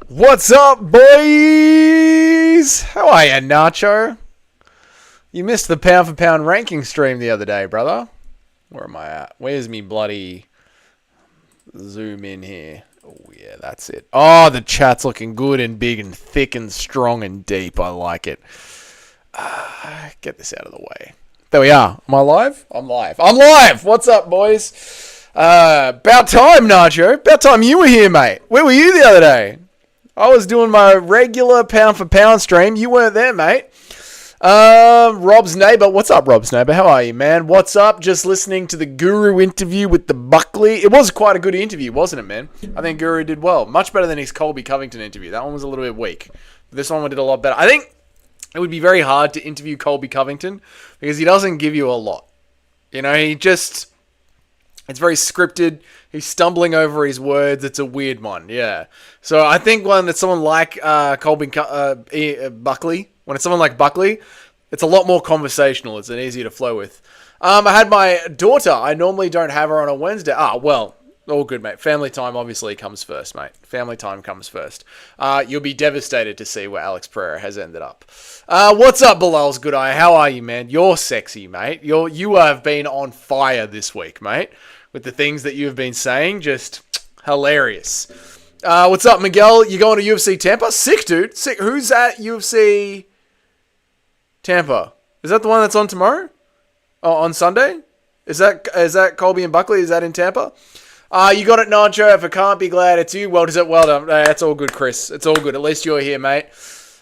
What's up, boys? How are you, Nacho? You missed the pound for pound ranking stream the other day, brother. Where am I at? Where's me bloody zoom in here? Oh, yeah, that's it. Oh, the chat's looking good and big and thick and strong and deep. I like it. Get this out of the way. There we are. Am I live? I'm live. I'm live! What's up, boys? About time, Nacho. About time you were here, mate. Where were you the other day? I was doing my regular pound for pound stream. You weren't there, mate. Rob's neighbor. What's up, Rob's neighbor? How are you, man? What's up? Just listening to the Guru interview with the Buckley. It was quite a good interview, wasn't it, man? I think Guru did well. Much better than his Colby Covington interview. That one was a little bit weak. This one did a lot better. I think it would be very hard to interview Colby Covington because he doesn't give you a lot. You know, it's very scripted. He's stumbling over his words. It's a weird one, yeah. So I think when it's someone like Buckley, when it's someone like Buckley, it's a lot more conversational. It's an easier to flow with. I had my daughter. I normally don't have her on a Wednesday. Well, all good, mate. Family time obviously comes first, mate. Family time comes first. You'll be devastated to see where Alex Pereira has ended up. What's up, Bilal's good eye? How are you, man? You're sexy, mate. You have been on fire this week, mate. With the things that you have been saying, just hilarious. What's up, Miguel? You going to UFC Tampa? Sick, dude. Sick. Who's at UFC Tampa? Is that the one that's on tomorrow? Oh, on Sunday? Is that Colby and Buckley? Is that in Tampa? You got it, Nacho. If I can't be glad it's you, well done. That's all good, Chris. It's all good. At least you're here, mate.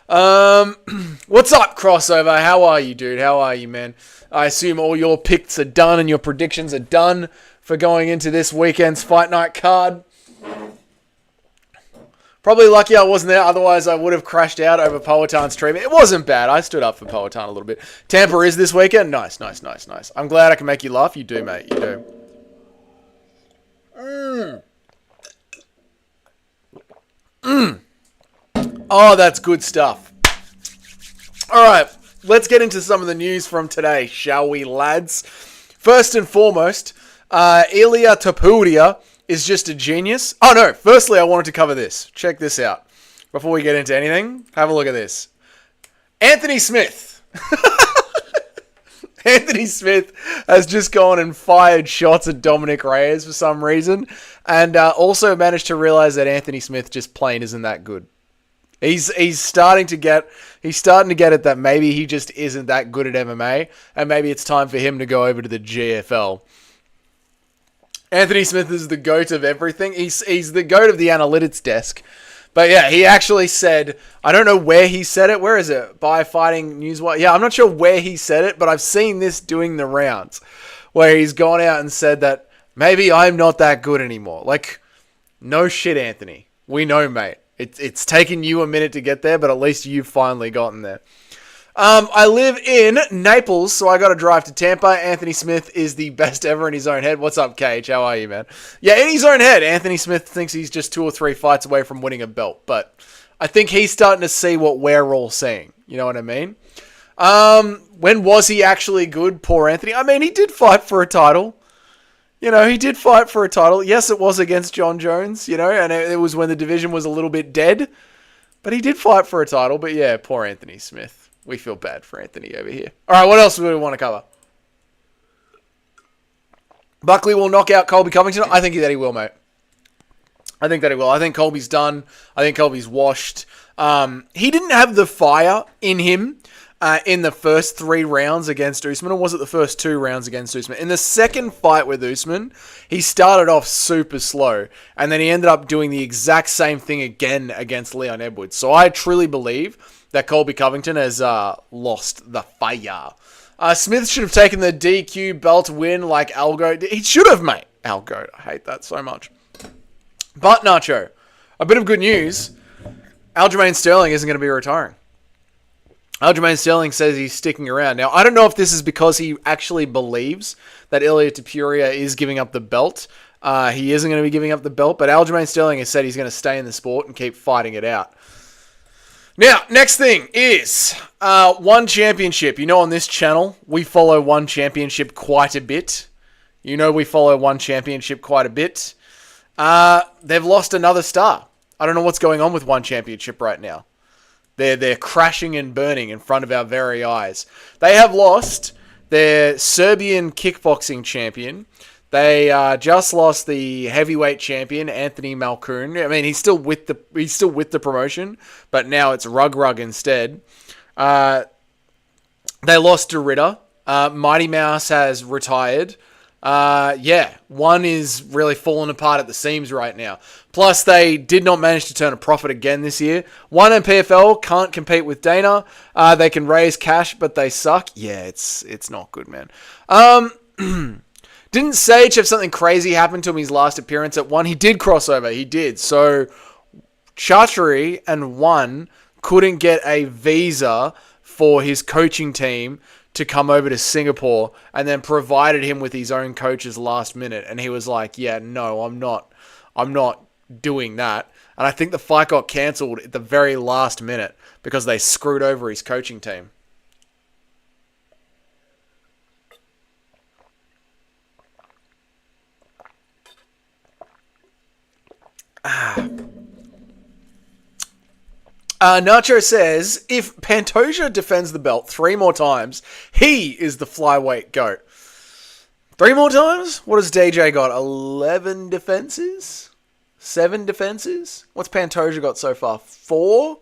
What's up, Crossover? How are you, dude? How are you, man? I assume all your picks are done and your predictions are done for going into this weekend's fight night card. Probably lucky I wasn't there, otherwise I would have crashed out over Poatan's stream. It wasn't bad. I stood up for Poatan a little bit. Tampa is this weekend. Nice. I'm glad I can make you laugh. You do, mate. You do. Oh, that's good stuff. All right, let's get into some of the news from today, shall we, lads? First and foremost, Ilia Topuria is just a genius. Oh, no. Firstly, I wanted to cover this. Check this out. Before we get into anything, have a look at this. Anthony Smith. Anthony Smith has just gone and fired shots at Dominic Reyes for some reason. And also managed to realize that Anthony Smith just plain isn't that good. He's starting to get it that maybe he just isn't that good at MMA. And maybe it's time for him to go over to the GFL. Anthony Smith is the GOAT of everything. He's the GOAT of the analytics desk. But yeah, he actually said, I don't know where he said it. Where is it? By Fighting News. Yeah, I'm not sure where he said it, but I've seen this doing the rounds. Where he's gone out and said that maybe I'm not that good anymore. Like, no shit, Anthony. We know, mate. It's taken you a minute to get there, but at least you've finally gotten there. I live in Naples, so I got to drive to Tampa. Anthony Smith is the best ever in his own head. What's up, Cage? How are you, man? Yeah, in his own head, Anthony Smith thinks he's just 2 or 3 fights away from winning a belt, but I think he's starting to see what we're all seeing. You know what I mean? When was he actually good? Poor Anthony. I mean, he did fight for a title. You know, he did fight for a title. Yes, it was against John Jones, you know, and it was when the division was a little bit dead, but he did fight for a title. But yeah, poor Anthony Smith. We feel bad for Anthony over here. All right, what else do we want to cover? Buckley will knock out Colby Covington. I think that he will, mate. I think that he will. I think Colby's done. I think Colby's washed. He didn't have the fire in him in the first 3 rounds against Usman, or was it the first 2 rounds against Usman? In the second fight with Usman, he started off super slow, and then he ended up doing the exact same thing again against Leon Edwards. So I truly believe that Colby Covington has lost the fire. Smith should have taken the DQ belt win like Algo. He should have, mate. Algo. I hate that so much. But, Nacho, a bit of good news. Aljamain Sterling isn't going to be retiring. Aljamain Sterling says he's sticking around. Now, I don't know if this is because he actually believes that Ilia Topuria is giving up the belt. He isn't going to be giving up the belt, but Aljamain Sterling has said he's going to stay in the sport and keep fighting it out. Now, next thing is One Championship. You know, on this channel, we follow One Championship quite a bit. They've lost another star. I don't know what's going on with One Championship right now. They're crashing and burning in front of our very eyes. They have lost their Serbian kickboxing champion. They just lost the heavyweight champion, Anthony Malkoun. I mean, he's still with the promotion, but now it's Rug instead. They lost to Ritter. Mighty Mouse has retired. One is really falling apart at the seams right now. Plus, they did not manage to turn a profit again this year. One and PFL can't compete with Dana. They can raise cash, but they suck. Yeah, it's not good, man. Didn't Sage have something crazy happen to him his last appearance at One? He did cross over. He did. So, Chartery and One couldn't get a visa for his coaching team to come over to Singapore, and then provided him with his own coaches last minute. And he was like, yeah, no, I'm not doing that. And I think the fight got cancelled at the very last minute because they screwed over his coaching team. Nacho says, if Pantoja defends the belt 3 more times, he is the flyweight GOAT. 3 more times? What has DJ got? 11 defenses? 7 defenses? What's Pantoja got so far? 4?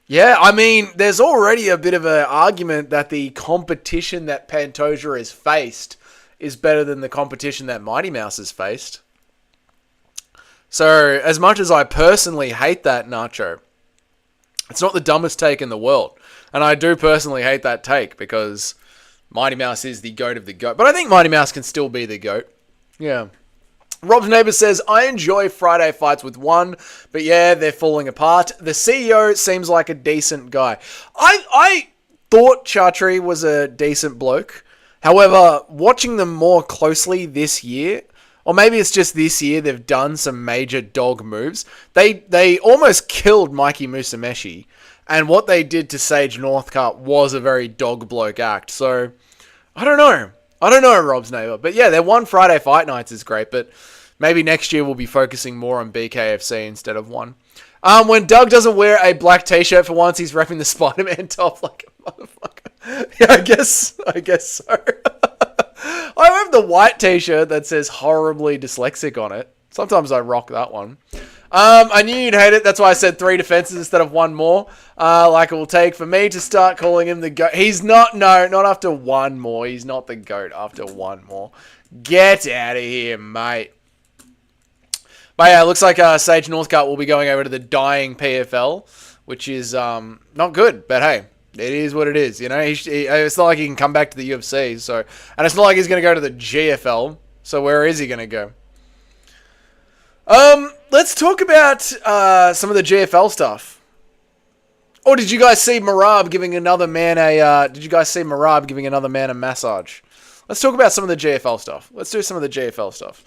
Yeah, I mean, there's already a bit of an argument that the competition that Pantoja has faced is better than the competition that Mighty Mouse has faced. So, as much as I personally hate that, Nacho, it's not the dumbest take in the world. And I do personally hate that take because Mighty Mouse is the GOAT of the GOAT. But I think Mighty Mouse can still be the GOAT. Yeah. Rob's neighbor says, I enjoy Friday fights with One, but yeah, they're falling apart. The CEO seems like a decent guy. I thought Chartry was a decent bloke. However, watching them more closely this year, or maybe it's just this year they've done some major dog moves. They almost killed Mikey Musameshi, and what they did to Sage Northcutt was a very dog bloke act. So, I don't know, Rob's neighbor. But yeah, their One Friday fight nights is great, but maybe next year we'll be focusing more on BKFC instead of One. When Doug doesn't wear a black t-shirt for once, he's repping the Spider-Man top like a motherfucker. Yeah, I guess so. I have the white t-shirt that says horribly dyslexic on it. Sometimes I rock that one. I knew you'd hate it. That's why I said 3 defenses instead of 1 more. Like it will take for me to start calling him the GOAT. He's not, no, not after 1 more. He's not the GOAT after 1 more. Get out of here, mate. But yeah, it looks like Sage Northcutt will be going over to the dying PFL, which is not good. But hey, it is what it is. You know, it's not like he can come back to the UFC. So, and it's not like he's going to go to the GFL. So where is he going to go? Let's talk about some of the GFL stuff. Or did you guys see Marab giving another man a massage? Let's talk about some of the GFL stuff. Let's do some of the GFL stuff.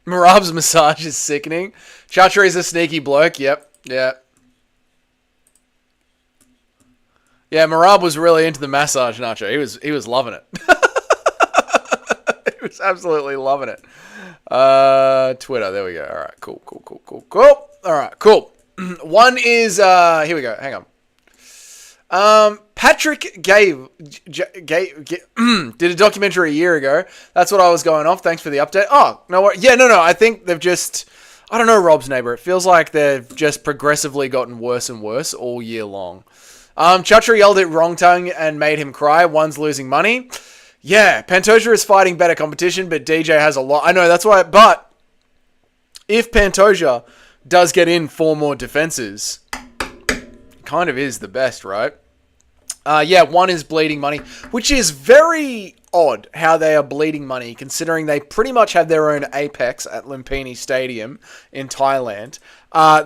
Marab's massage is sickening. Chatri's a sneaky bloke. Yep. Yeah. Yeah, Marab was really into the massage, Nacho. He was loving it. He was absolutely loving it. Twitter, there we go. All right, cool. All right, cool. One is here we go. Hang on. Patrick did a documentary a year ago. That's what I was going off. Thanks for the update. Oh, no, yeah, no. I think they've just, I don't know, Rob's neighbor. It feels like they've just progressively gotten worse and worse all year long. Chatri yelled at Wrong Tongue and made him cry. One's losing money. Yeah, Pantoja is fighting better competition, but DJ has a lot. I know, that's why. But if Pantoja does get in 4 more defenses, kind of is the best, right? Yeah, One is bleeding money, which is very odd how they are bleeding money, considering they pretty much have their own Apex at Lumpini Stadium in Thailand.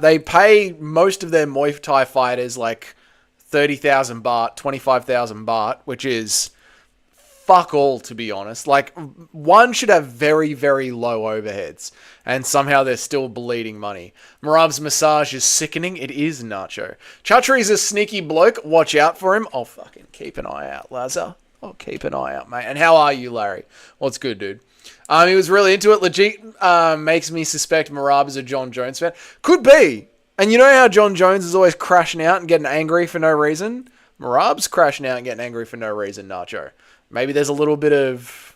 They pay most of their Muay Thai fighters like 30,000 baht, 25,000 baht, which is fuck all, to be honest. Like, one should have very, very low overheads, and somehow they're still bleeding money. Marab's massage is sickening. It is, Nacho. Chatri's a sneaky bloke. Watch out for him. I'll fucking keep an eye out, Lazar. I'll keep an eye out, mate. And how are you, Larry? What's good, dude? He was really into it. Legit makes me suspect Marab is a John Jones fan. Could be. And you know how John Jones is always crashing out and getting angry for no reason? Marab's crashing out and getting angry for no reason, Nacho. Maybe there's a little bit of...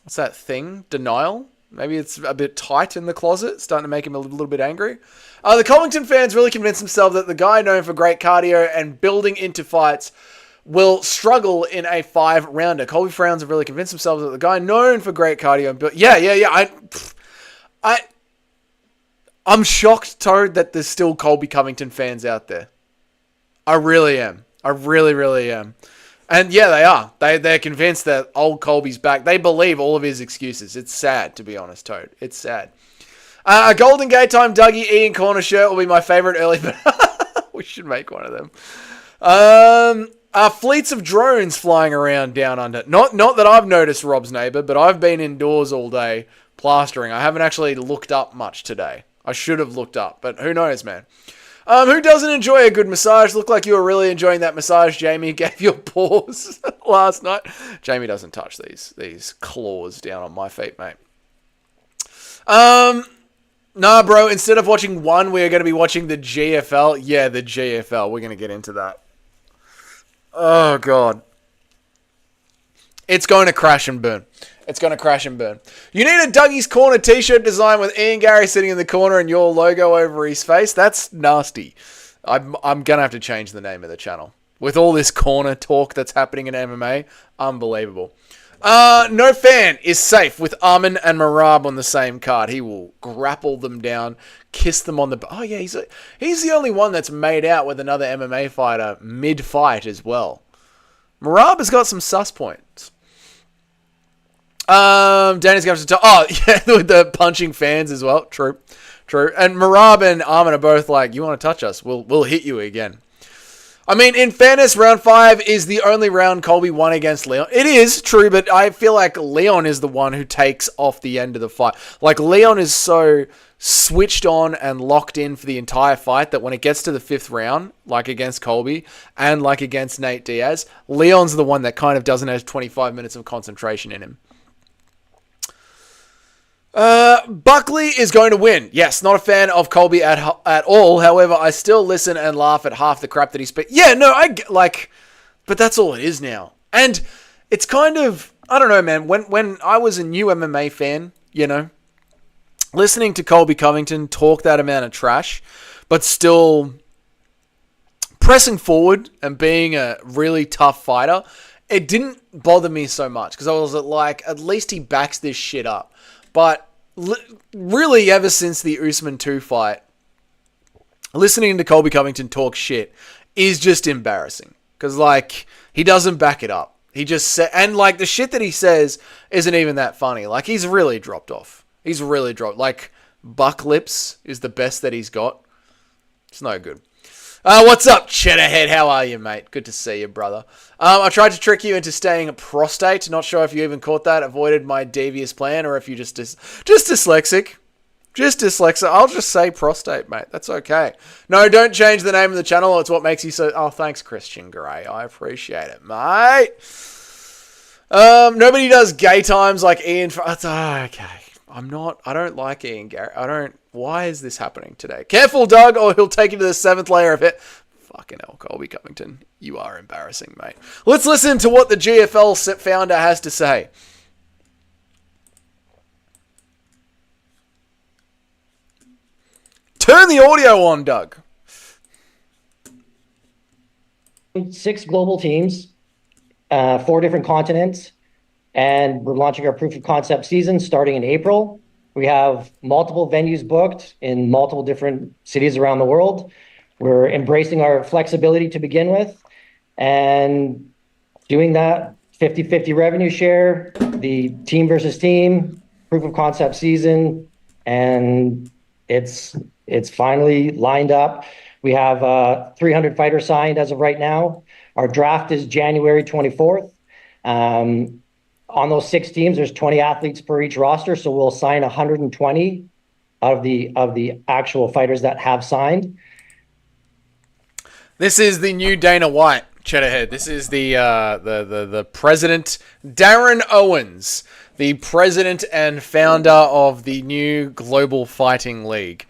What's that thing? Denial? Maybe it's a bit tight in the closet, starting to make him a little bit angry. The Covington fans really convinced themselves that the guy known for great cardio and building into fights will struggle in a 5-rounder. Colby Frowns have really convinced themselves that the guy known for great cardio and I'm shocked, Toad, that there's still Colby Covington fans out there. I really am. I really, really am. And yeah, they are. They're convinced that old Colby's back. They believe all of his excuses. It's sad, to be honest, Toad. It's sad. A Golden Gate Time Dougie Ian Corner shirt will be my favorite early... We should make one of them. Fleets of drones flying around down under. Not that I've noticed, Rob's neighbour, but I've been indoors all day plastering. I haven't actually looked up much today. I should have looked up, but who knows, man. Who doesn't enjoy a good massage? Looked like you were really enjoying that massage Jamie gave your paws last night. Jamie doesn't touch these claws down on my feet, mate. Nah, bro, instead of watching one, we are going to be watching the GFL. Yeah, the GFL. We're going to get into that. Oh, God. It's going to crash and burn. It's going to crash and burn. You need a Dougie's Corner t-shirt design with Ian Gary sitting in the corner and your logo over his face. That's nasty. I'm going to have to change the name of the channel. With all this corner talk that's happening in MMA, unbelievable. No fan is safe with Armin and Marab on the same card. He will grapple them down, kiss them on the... Oh, yeah, he's the only one that's made out with another MMA fighter mid-fight as well. Marab has got some sus points. Danny's going to talk... Oh, yeah, with the punching fans as well. True. And Marab and Armin are both like, you want to touch us? We'll hit you again. I mean, in fairness, round 5 is the only round Colby won against Leon. It is true, but I feel like Leon is the one who takes off the end of the fight. Like, Leon is so switched on and locked in for the entire fight that when it gets to the 5th round, like against Colby and like against Nate Diaz, Leon's the one that kind of doesn't have 25 minutes of concentration in him. Buckley is going to win. Yes, not a fan of Colby at all. However, I still listen and laugh at half the crap that he speaks. Yeah, no, but that's all it is now. And it's kind of, I don't know, man. When I was a new MMA fan, you know, listening to Colby Covington talk that amount of trash, but still pressing forward and being a really tough fighter, it didn't bother me so much because I was like, at least he backs this shit up. But really, ever since the Usman 2 fight, listening to Colby Covington talk shit is just embarrassing. Because, like, he doesn't back it up. He just said... And, like, the shit that he says isn't even that funny. Like, he's really dropped off. He's really dropped... Like, buck lips is the best that he's got. It's no good. What's up, Cheddarhead? How are you, mate? Good to see you, brother. I tried to trick you into staying prostate. Not sure if you even caught that. Avoided my devious plan, or if you just dyslexic. Just dyslexic. I'll just say prostate, mate. That's okay. No, don't change the name of the channel. It's what makes you so... Oh, thanks, Christian Grey. I appreciate it, mate. Nobody does gay times like Ian... okay. I don't like Ian Gary. Why is this happening today? Careful, Doug, or he'll take you to the 7th layer of it. Fucking hell, Colby Covington. You are embarrassing, mate. Let's listen to what the GFL founder has to say. Turn the audio on, Doug. 6 global teams, 4 different continents, and we're launching our proof of concept season starting in April. We have multiple venues booked in multiple different cities around the world. We're embracing our flexibility to begin with and doing that 50-50 revenue share, the team versus team, proof of concept season, and it's finally lined up. We have 300 fighters signed as of right now. Our draft is January 24th. On those 6 teams, there's 20 athletes per each roster, so we'll sign 120 of the actual fighters that have signed. This is the new Dana White, Cheddarhead. This is the president, Darren Owens, the president and founder of the new Global Fighting League.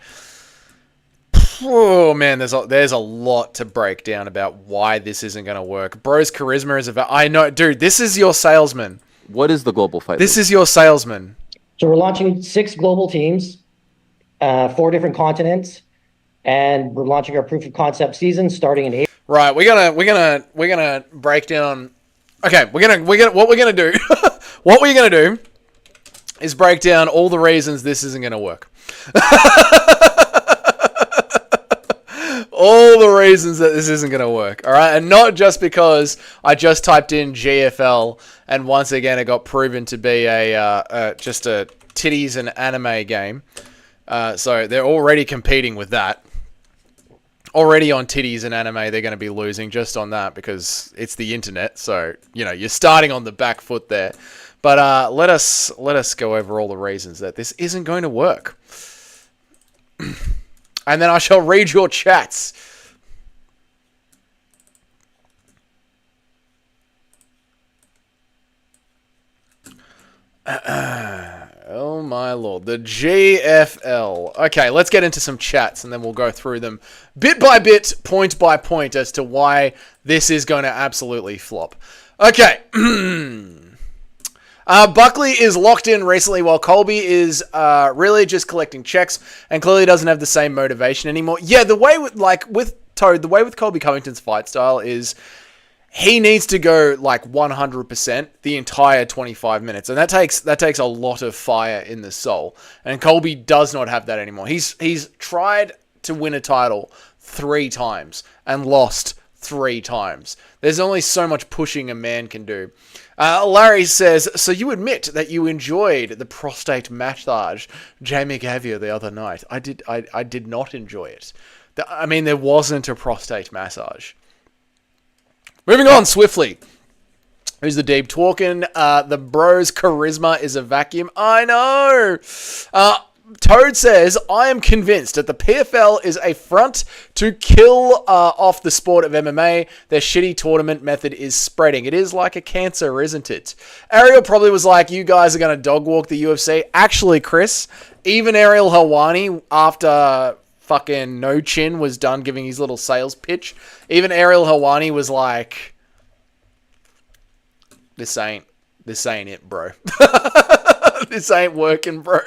Oh man, there's a lot to break down about why this isn't going to work. Bro's charisma is about. I know, dude. This is your salesman. What is the Global Fight This League? is your salesman. So we're launching 6 global teams, 4 different continents, and we're launching our proof of concept season starting in April. Right, we're gonna break down. Okay, what we're gonna do. What we're gonna do is break down all the reasons this isn't gonna work. All the reasons that this isn't going to work, all right? And not just because I just typed in GFL and once again it got proven to be just a titties and anime game. So they're already competing with that. Already on titties and anime, they're going to be losing just on that because it's the internet. So, you're starting on the back foot there. But let us go over all the reasons that this isn't going to work. And then I shall read your chats. Oh my lord. The GFL. Okay, let's get into some chats and then we'll go through them bit by bit, point by point as to why this is going to absolutely flop. Okay. Buckley is locked in recently while Colby is really just collecting checks and clearly doesn't have the same motivation anymore. Yeah, the way with Toad, the way with Colby Covington's fight style is he needs to go 100% the entire 25 minutes. And that takes a lot of fire in the soul. And Colby does not have that anymore. He's tried to win a title 3 times and lost 3 times. There's only so much pushing a man can do. Larry says, so you admit that you enjoyed the prostate massage Jamie gave you the other night. I did not enjoy it. There wasn't a prostate massage. Moving on swiftly. Who's the deep talking? The bro's charisma is a vacuum. I know. Toad says, I am convinced that the PFL is a front to kill off the sport of MMA. Their shitty tournament method is spreading. It is like a cancer, isn't it? Ariel probably was like, you guys are going to dog walk the UFC. Actually, Chris, even Ariel Helwani, after fucking No Chin was done giving his little sales pitch, even Ariel Helwani was like, this ain't it, bro. This ain't working, bro.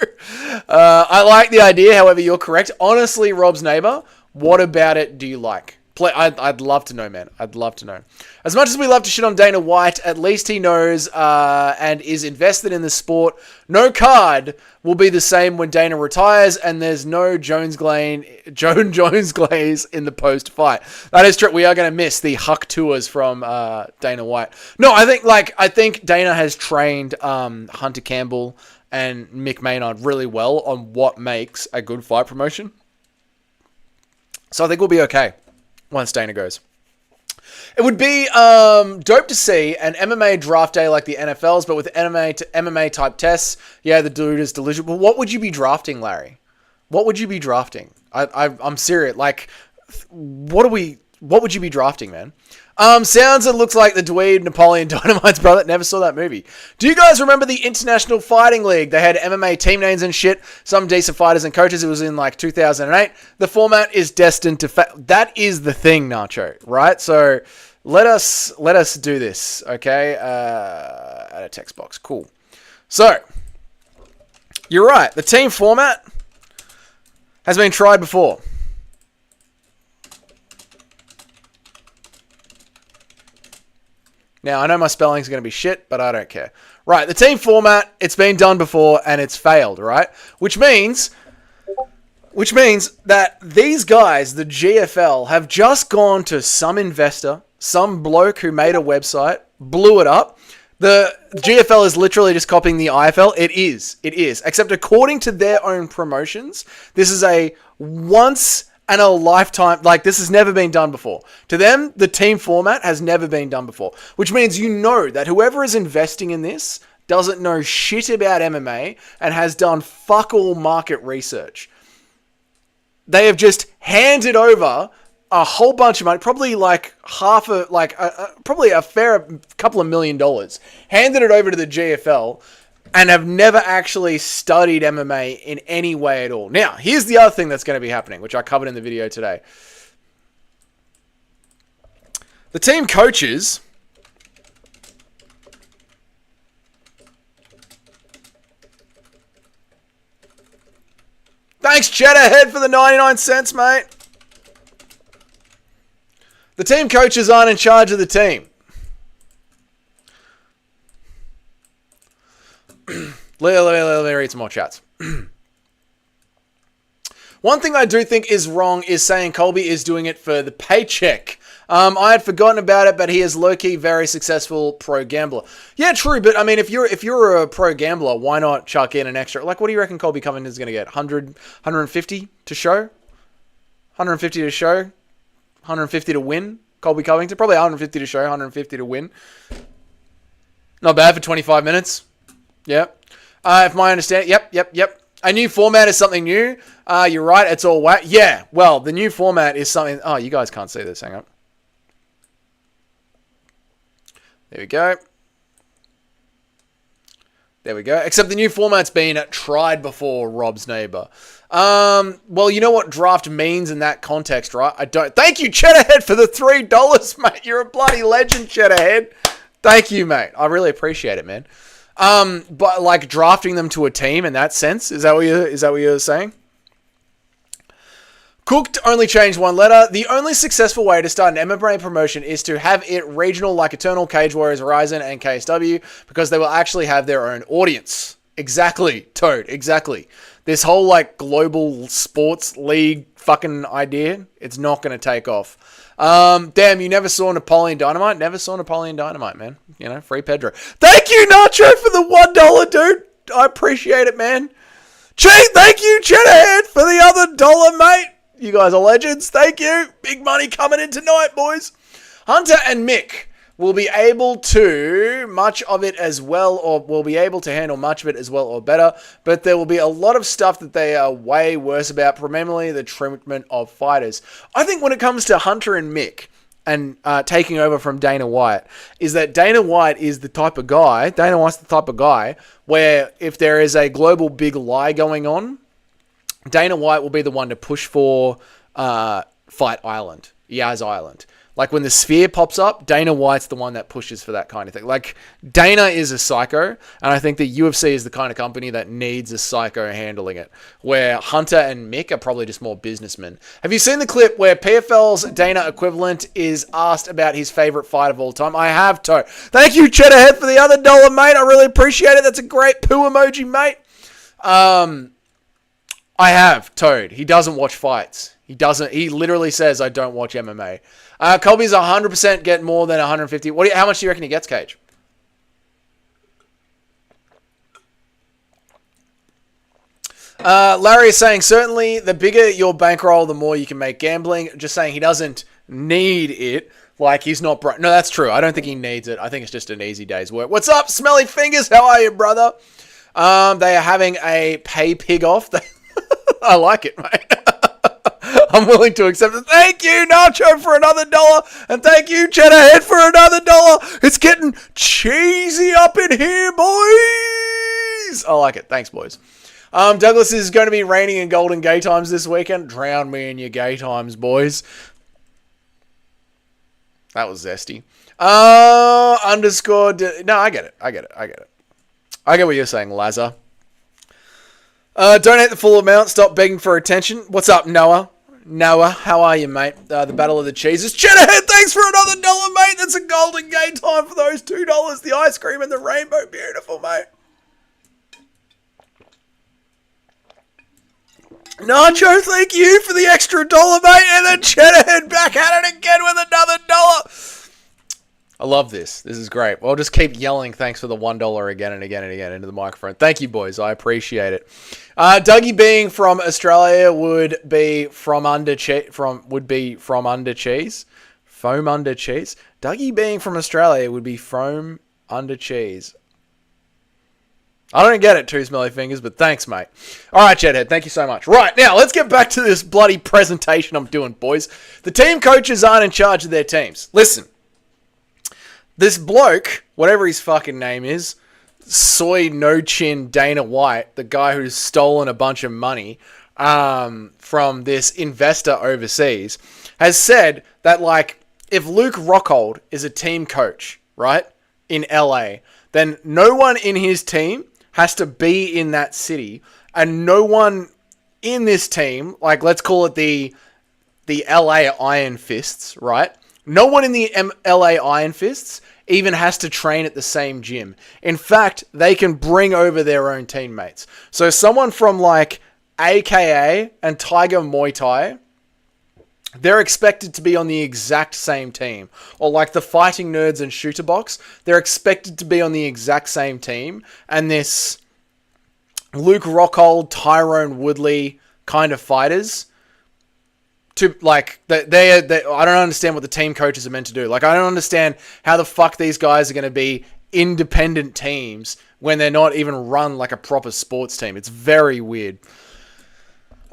I like the idea, however, you're correct. Honestly, Rob's neighbor, what about it do you like? I'd love to know, man. I'd love to know. As much as we love to shit on Dana White, at least he knows and is invested in the sport. No card will be the same when Dana retires, and there's no Jones Glaze in the post-fight. That is true. We are going to miss the Huck tours from Dana White. No, I think Dana has trained Hunter Campbell and Mick Maynard really well on what makes a good fight promotion. So I think we'll be okay once Dana goes. It would be dope to see an MMA draft day like the NFL's, but with MMA type tests. Yeah, the dude is delicious. But what would you be drafting, Larry? What would you be drafting? I'm serious. What would you be drafting, man? Sounds and looks like the dweeb Napoleon Dynamite's brother. Never saw that movie. Do you guys remember the International Fighting League? They had MMA team names and shit. Some decent fighters and coaches. It was in 2008. The format is destined to that is the thing, Nacho, right? So let us do this, okay? Add a text box. Cool. So you're right. The team format has been tried before. Now, I know my spelling's going to be shit, but I don't care. Right, the team format, it's been done before, and it's failed, right? Which means that these guys, the GFL, have just gone to some investor, some bloke who made a website, blew it up. The GFL is literally just copying the IFL. It is. Except according to their own promotions, this is a once and a lifetime. Like, this has never been done before. To them, the team format has never been done before, which means you know that whoever is investing in this doesn't know shit about MMA and has done fuck all market research. They have just handed over a whole bunch of money, probably like probably a fair couple of $1 million, handed it over to the GFL and have never actually studied MMA in any way at all. Now, here's the other thing that's going to be happening, which I covered in the video today. The team coaches... Thanks, Cheddarhead, for the 99 cents, mate. The team coaches aren't in charge of the team. Let me read some more chats. One thing I do think is wrong is saying Colby is doing it for the paycheck. I had forgotten about it, but he is low-key very successful pro gambler. Yeah, true, but I mean, if you're a pro gambler, why not chuck in an extra? Like, what do you reckon Colby Covington is going to get? 150 to show? 150 to show? 150 to win? Colby Covington? Probably 150 to show, 150 to win. Not bad for 25 minutes. Yep. If my understanding... Yep. A new format is something new. You're right, it's all whack. Yeah, well, the new format is something... Oh, you guys can't see this. Hang on. There we go. Except the new format's been tried before, Rob's neighbor. Well, you know what draft means in that context, right? I don't... Thank you, Cheddarhead, for the $3, mate. You're a bloody legend, Cheddarhead. Thank you, mate. I really appreciate it, man. But like drafting them to a team in that sense, is that what you're saying? Cooked only changed one letter. The only successful way to start an MMA promotion is to have it regional like Eternal, Cage Warriors, Horizon, and KSW, because they will actually have their own audience. Exactly, Toad, exactly. This whole like global sports league fucking idea, it's not going to take off. Damn, you never saw Napoleon Dynamite? Never saw Napoleon Dynamite, man. You know, free Pedro. Thank you, Nacho, for the $1, dude. I appreciate it, man. Thank you, Cheddarhead, for the other $1, mate. You guys are legends. Thank you. Big money coming in tonight, boys. Hunter and Mick will be able to much of it as well, or will be able to handle much of it as well or better, but there will be a lot of stuff that they are way worse about, primarily the treatment of fighters. I think when it comes to Hunter and Mick and taking over from Dana White, is that Dana White is the type of guy, Dana White's the type of guy where if there is a global big lie going on, Dana White will be the one to push for Fight Island, Yaz Island. Like when the Sphere pops up, Dana White's the one that pushes for that kind of thing. Like Dana is a psycho, and I think the UFC is the kind of company that needs a psycho handling it, where Hunter and Mick are probably just more businessmen. Have you seen the clip where PFL's Dana equivalent is asked about his favorite fight of all time? I have, Toe. Thank you, Cheddarhead, for the other $1, mate. I really appreciate it. That's a great poo emoji, mate. I have, Toad. He doesn't watch fights. He literally says, I don't watch MMA. Colby's 100% get more than 150. How much do you reckon he gets, Cage? Larry is saying, certainly the bigger your bankroll, the more you can make gambling. Just saying he doesn't need it. Like he's not broke. No, that's true. I don't think he needs it. I think it's just an easy day's work. What's up, Smelly Fingers? How are you, brother? They are having a pay pig off. I like it, mate. I'm willing to accept it. Thank you, Nacho, for another $1. And thank you, Cheddarhead, for another $1. It's getting cheesy up in here, boys. I like it. Thanks, boys. Douglas is going to be raining in Golden Gay Times this weekend. Drown me in your gay times, boys. That was zesty. Underscore... No, I get it. I get what you're saying, Lazar. Donate the full amount. Stop begging for attention. What's up, Noah? Noah, how are you, mate? The Battle of the Cheeses. Cheddarhead, thanks for another $1, mate. That's a Golden Gay Time for those $2. The ice cream and the rainbow. Beautiful, mate. Nacho, thank you for the extra $1, mate. And then Cheddarhead back at it again with another $1. I love this. This is great. Well, just keep yelling thanks for the $1 again and again and again into the microphone. Thank you, boys. I appreciate it. Dougie being from Australia would be from under cheese. Foam under cheese. Dougie being from Australia would be foam under cheese. I don't get it, Two Smelly Fingers, but thanks, mate. All right, Jedhead, thank you so much. Right, now, let's get back to this bloody presentation I'm doing, boys. The team coaches aren't in charge of their teams. Listen, this bloke, whatever his fucking name is, Soy No Chin Dana White, the guy who's stolen a bunch of money from this investor overseas, has said that, like, if Luke Rockhold is a team coach, right, in LA, then no one in his team has to be in that city, and no one in this team, like, let's call it the LA Iron Fists, right? No one in the LA Iron Fists even has to train at the same gym. In fact, they can bring over their own teammates. So someone from, like, AKA and Tiger Muay Thai, they're expected to be on the exact same team. Or like the Fighting Nerds and Shooter Box, they're expected to be on the exact same team. And this Luke Rockhold, Tyrone Woodley kind of fighters, to like they I don't understand what the team coaches are meant to do. Like, I don't understand how the fuck these guys are going to be independent teams when they're not even run like a proper sports team. It's very weird.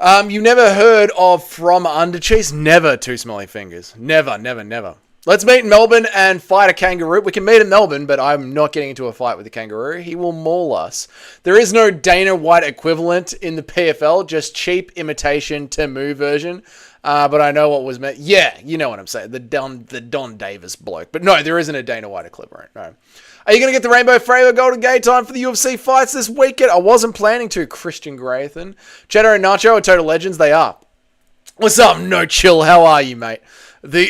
You never heard of From Under Cheese? Never, Two Smelly Fingers. Never. Let's meet in Melbourne and fight a kangaroo. We can meet in Melbourne, but I'm not getting into a fight with the kangaroo. He will maul us. There is no Dana White equivalent in the PFL, just cheap imitation Temu version. But I know what was meant. Yeah, you know what I'm saying. The Don Davis bloke. But no, there isn't a Dana White equivalent. No. Are you going to get the Rainbow Flavor Golden Gate time for the UFC fights this weekend? I wasn't planning to, Christian Grayson. Cheddar and Nacho are total legends. They are. What's up, No Chill? How are you, mate? The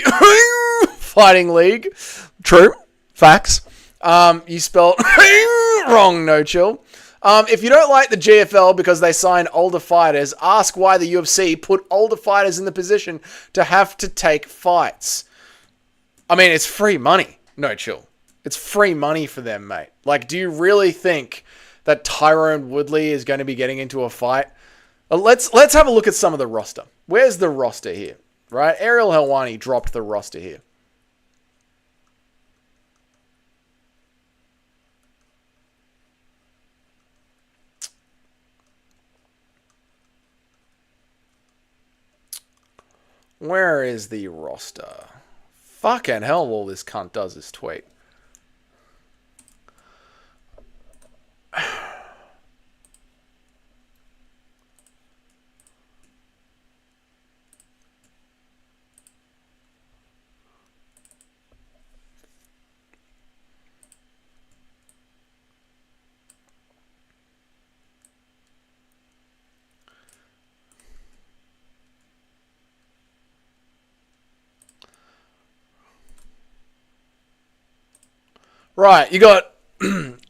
Fighting League. True. Facts. You spelled wrong, No Chill. If you don't like the GFL because they sign older fighters, ask why the UFC put older fighters in the position to have to take fights. I mean, it's free money. No Chill. It's free money for them, mate. Like, do you really think that Tyrone Woodley is going to be getting into a fight? Let's have a look at some of the roster. Where's the roster here? Right? Ariel Helwani dropped the roster here. Where is the roster? Fucking hell, all this cunt does is tweet. Right, you got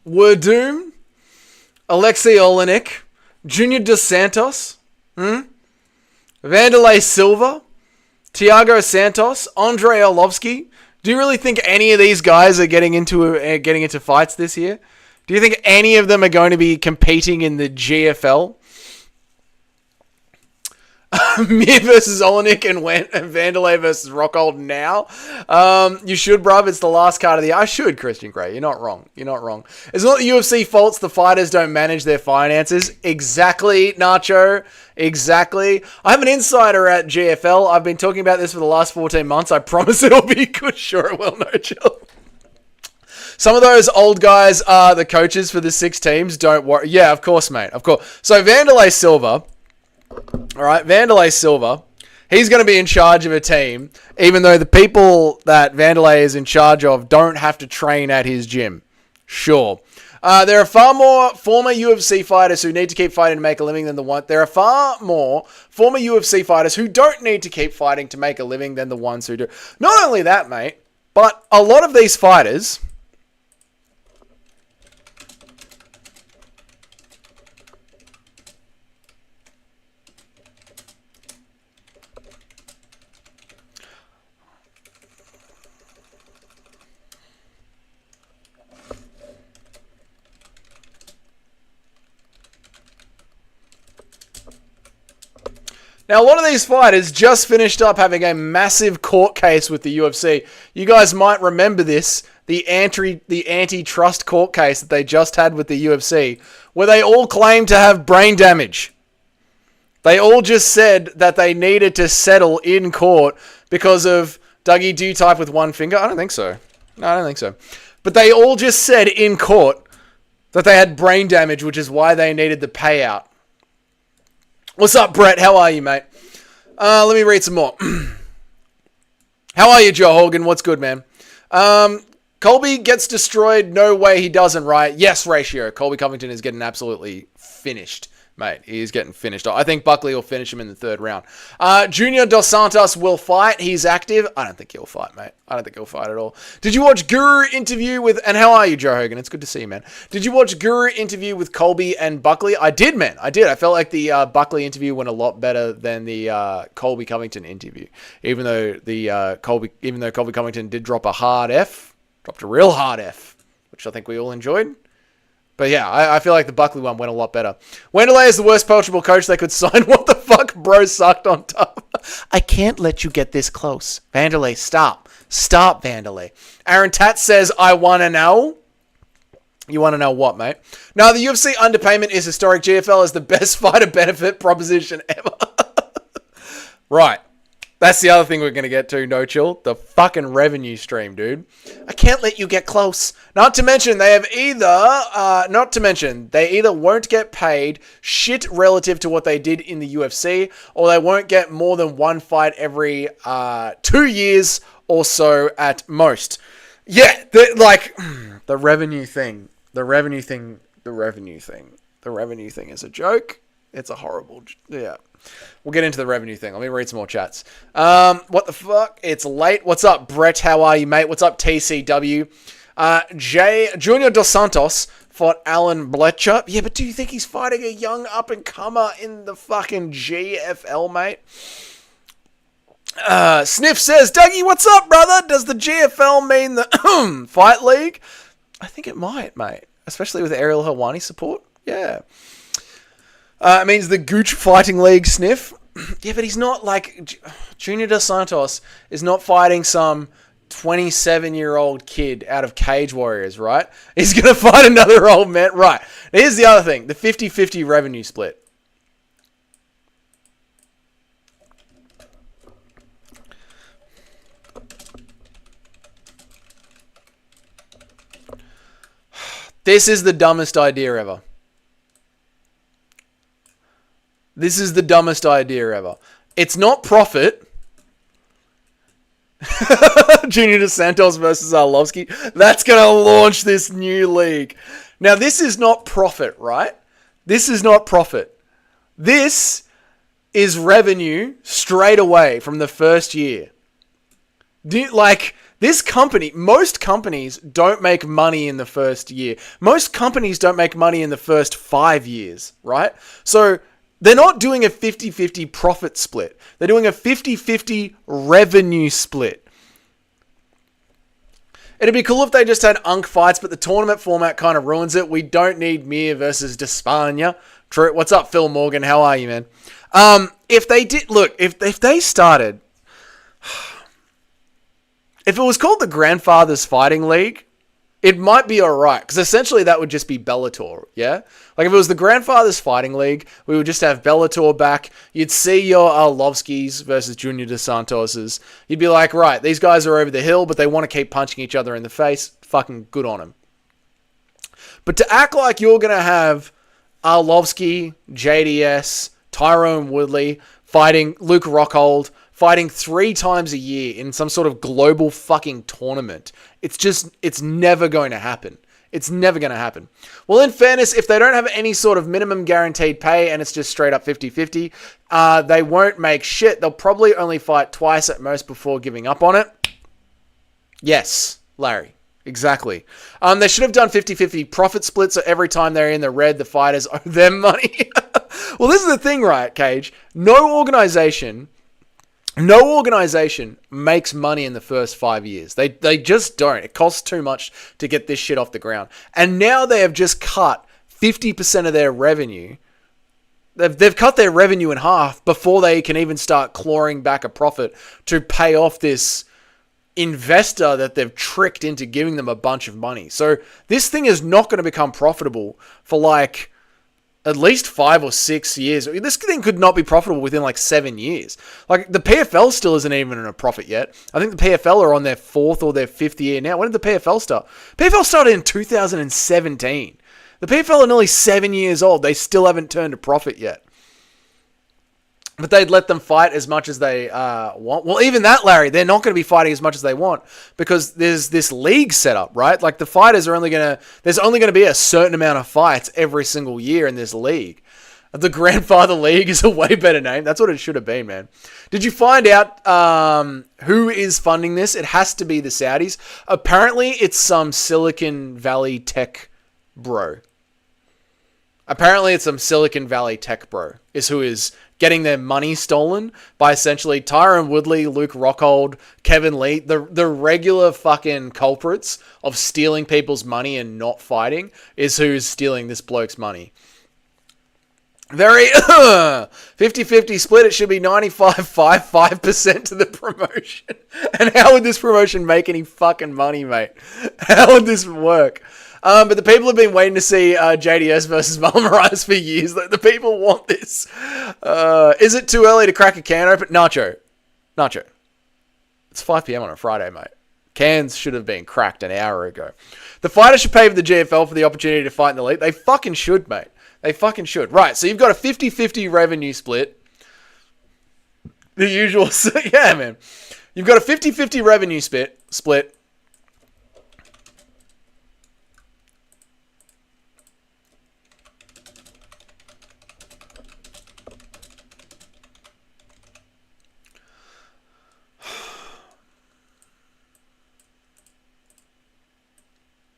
Werdum, Alexei Olenek, Junior Dos Santos, Vanderlei Silva, Thiago Santos, Andrei Arlovsky. Do you really think any of these guys are getting into fights this year? Do you think any of them are going to be competing in the GFL? Mir versus Olenek and Vanderlei versus Rockhold now. You should, bruv. It's the last card of the year. I should, Christian Grey. You're not wrong. It's not the UFC faults the fighters don't manage their finances. Exactly, Nacho. Exactly. I have an insider at GFL. I've been talking about this for the last 14 months. I promise it'll be good. Sure it will, no chill. Some of those old guys are the coaches for the 6 teams. Don't worry. Yeah, of course, mate. Of course. So Vanderlei Silva. All right, Vanderlei Silva, he's going to be in charge of a team, even though the people that Vanderlei is in charge of don't have to train at his gym. Sure. There are far more former UFC fighters who need to keep fighting to make a living than the one. There are far more former UFC fighters who don't need to keep fighting to make a living than the ones who do. Not only that, mate, but a lot of these fighters... Now, a lot of these fighters just finished up having a massive court case with the UFC. You guys might remember this, the antitrust court case that they just had with the UFC, where they all claimed to have brain damage. They all just said that they needed to settle in court because of... Dougie, do you type with one finger? I don't think so. No, I don't think so. But they all just said in court that they had brain damage, which is why they needed the payout. What's up, Brett? How are you, mate? Let me read some more. How are you, Joe Hogan? What's good, man? Colby gets destroyed. No way he doesn't, right? Yes, Ratio. Colby Covington is getting absolutely finished, mate. He's getting finished. I think Buckley will finish him in the third round. Junior Dos Santos will fight. He's active. I don't think he'll fight, mate. I don't think he'll fight at all. Did you watch Guru interview with... And how are you, Joe Hogan? It's good to see you, man. Did you watch Guru interview with Colby and Buckley? I did, man. I did. I felt like the Buckley interview went a lot better than the Colby Covington interview. Even though Colby Covington did drop a hard F. Dropped a real hard F. Which I think we all enjoyed. But yeah, I feel like the Buckley one went a lot better. Wendeley is the worst poachable coach they could sign. What the fuck, bro? Sucked on top. I can't let you get this close. Vanderlei, stop. Stop, Vanderlei. Aaron Tat says, I want to know. You want to know what, mate? No, the UFC underpayment is historic. GFL is the best fighter benefit proposition ever. Right. That's the other thing we're going to get to, no chill. The fucking revenue stream, dude. I can't let you get close. Not to mention, they either won't get paid shit relative to what they did in the UFC, or they won't get more than one fight every 2 years or so at most. Yeah, the revenue thing. The revenue thing is a joke. It's a horrible... Yeah. We'll get into the revenue thing. Let me read some more chats. What the fuck? It's late. What's up, Brett? How are you, mate? What's up, TCW? Junior Dos Santos fought Alan Bletcher. Yeah, but do you think he's fighting a young up-and-comer in the fucking GFL, mate? Sniff says, Dougie, what's up, brother? Does the GFL mean the fight league? I think it might, mate. Especially with Ariel Helwani support. Yeah. It means the Gooch Fighting League, Sniff. Yeah, but he's not like... Junior Dos Santos is not fighting some 27-year-old kid out of Cage Warriors, right? He's going to fight another old man. Right. Here's the other thing. The 50-50 revenue split. This is the dumbest idea ever. This is the dumbest idea ever. It's not profit. Junior Dos Santos versus Arlovsky. That's going to launch this new league. Now, this is not profit, right? This is not profit. This is revenue straight away from the first year. This company, most companies don't make money in the first year. Most companies don't make money in the first 5 years, right? So... they're not doing a 50-50 profit split. They're doing a 50-50 revenue split. It'd be cool if they just had Unk fights, but the tournament format kind of ruins it. We don't need Mir versus Despania. True. What's up, Phil Morgan? How are you, man? If they did... Look, if they started... If it was called the Grandfathers Fighting League... it might be alright, because essentially that would just be Bellator, yeah? Like, if it was the Grandfathers Fighting League, we would just have Bellator back, you'd see your Arlovskis versus Junior Dos Santoses, you'd be like, right, these guys are over the hill, but they want to keep punching each other in the face, fucking good on them. But to act like you're going to have Arlovsky, JDS, Tyrone Woodley, fighting Luke Rockhold, fighting 3 times a year in some sort of global fucking tournament. It's never going to happen. It's never going to happen. Well, in fairness, if they don't have any sort of minimum guaranteed pay and it's just straight up 50-50, they won't make shit. They'll probably only fight twice at most before giving up on it. Yes, Larry. Exactly. They should have done 50-50 profit splits, so every time they're in the red, the fighters owe them money. Well, this is the thing, right, Cage? No organization makes money in the first 5 years. They just don't. It costs too much to get this shit off the ground. And now they have just cut 50% of their revenue They've cut their revenue in half before they can even start clawing back a profit to pay off this investor that they've tricked into giving them a bunch of money. So this thing is not going to become profitable for like at least 5 or 6 years. This thing could not be profitable within like 7 years. Like the PFL still isn't even in a profit yet. I think the PFL are on their 4th or their 5th year now. When did the PFL start? PFL started in 2017. The PFL are nearly 7 years old. They still haven't turned a profit yet. But they'd let them fight as much as they want. Well, even that, Larry, they're not going to be fighting as much as they want because there's this league set up, right? Like the fighters are there's only going to be a certain amount of fights every single year in this league. The Grandfather League is a way better name. That's what it should have been, man. Did you find out who is funding this? It has to be the Saudis. Apparently, it's some Silicon Valley tech bro. Is who is getting their money stolen by essentially Tyron Woodley, Luke Rockhold, Kevin Lee, the regular fucking culprits of stealing people's money and not fighting is who's stealing this bloke's money. Very 50-50 split. It should be 95-5% to the promotion. And how would this promotion make any fucking money, mate? How would this work? But the people have been waiting to see JDS versus Malmarais for years. The people want this. Is it too early to crack a can open? Nacho. It's 5 p.m. on a Friday, mate. Cans should have been cracked an hour ago. The fighters should pay for the GFL for the opportunity to fight in the league. They fucking should, mate. They fucking should. Right, so you've got a 50-50 revenue split. The usual... Yeah, man. You've got a 50-50 revenue split.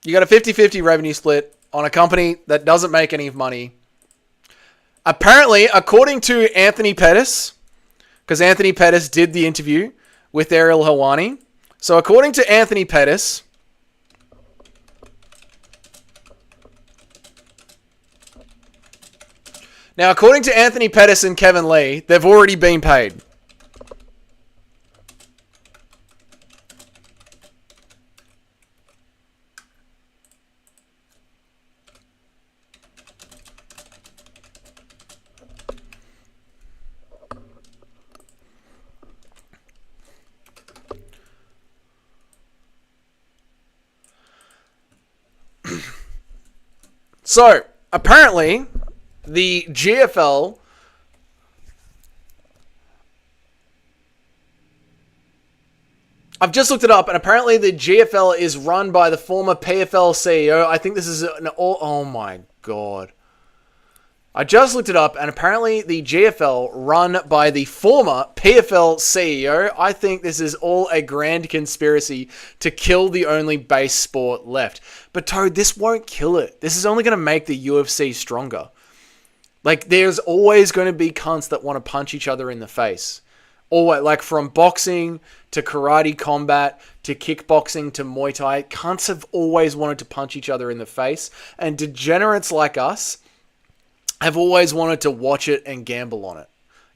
You got a 50-50 revenue split on a company that doesn't make any money. Apparently, according to Anthony Pettis, because Anthony Pettis did the interview with Ariel Helwani. So according to Anthony Pettis, now according to Anthony Pettis and Kevin Lee, they've already been paid. So, apparently, the GFL I've just looked it up, and apparently the GFL is run by the former PFL CEO. I think this is oh my god. I just looked it up, and apparently the GFL run by the former PFL CEO. I think this is all a grand conspiracy to kill the only base sport left. But Toad, this won't kill it. This is only going to make the UFC stronger. Like, there's always going to be cunts that want to punch each other in the face. Always, like from boxing to karate combat to kickboxing to Muay Thai, cunts have always wanted to punch each other in the face. And degenerates like us have always wanted to watch it and gamble on it.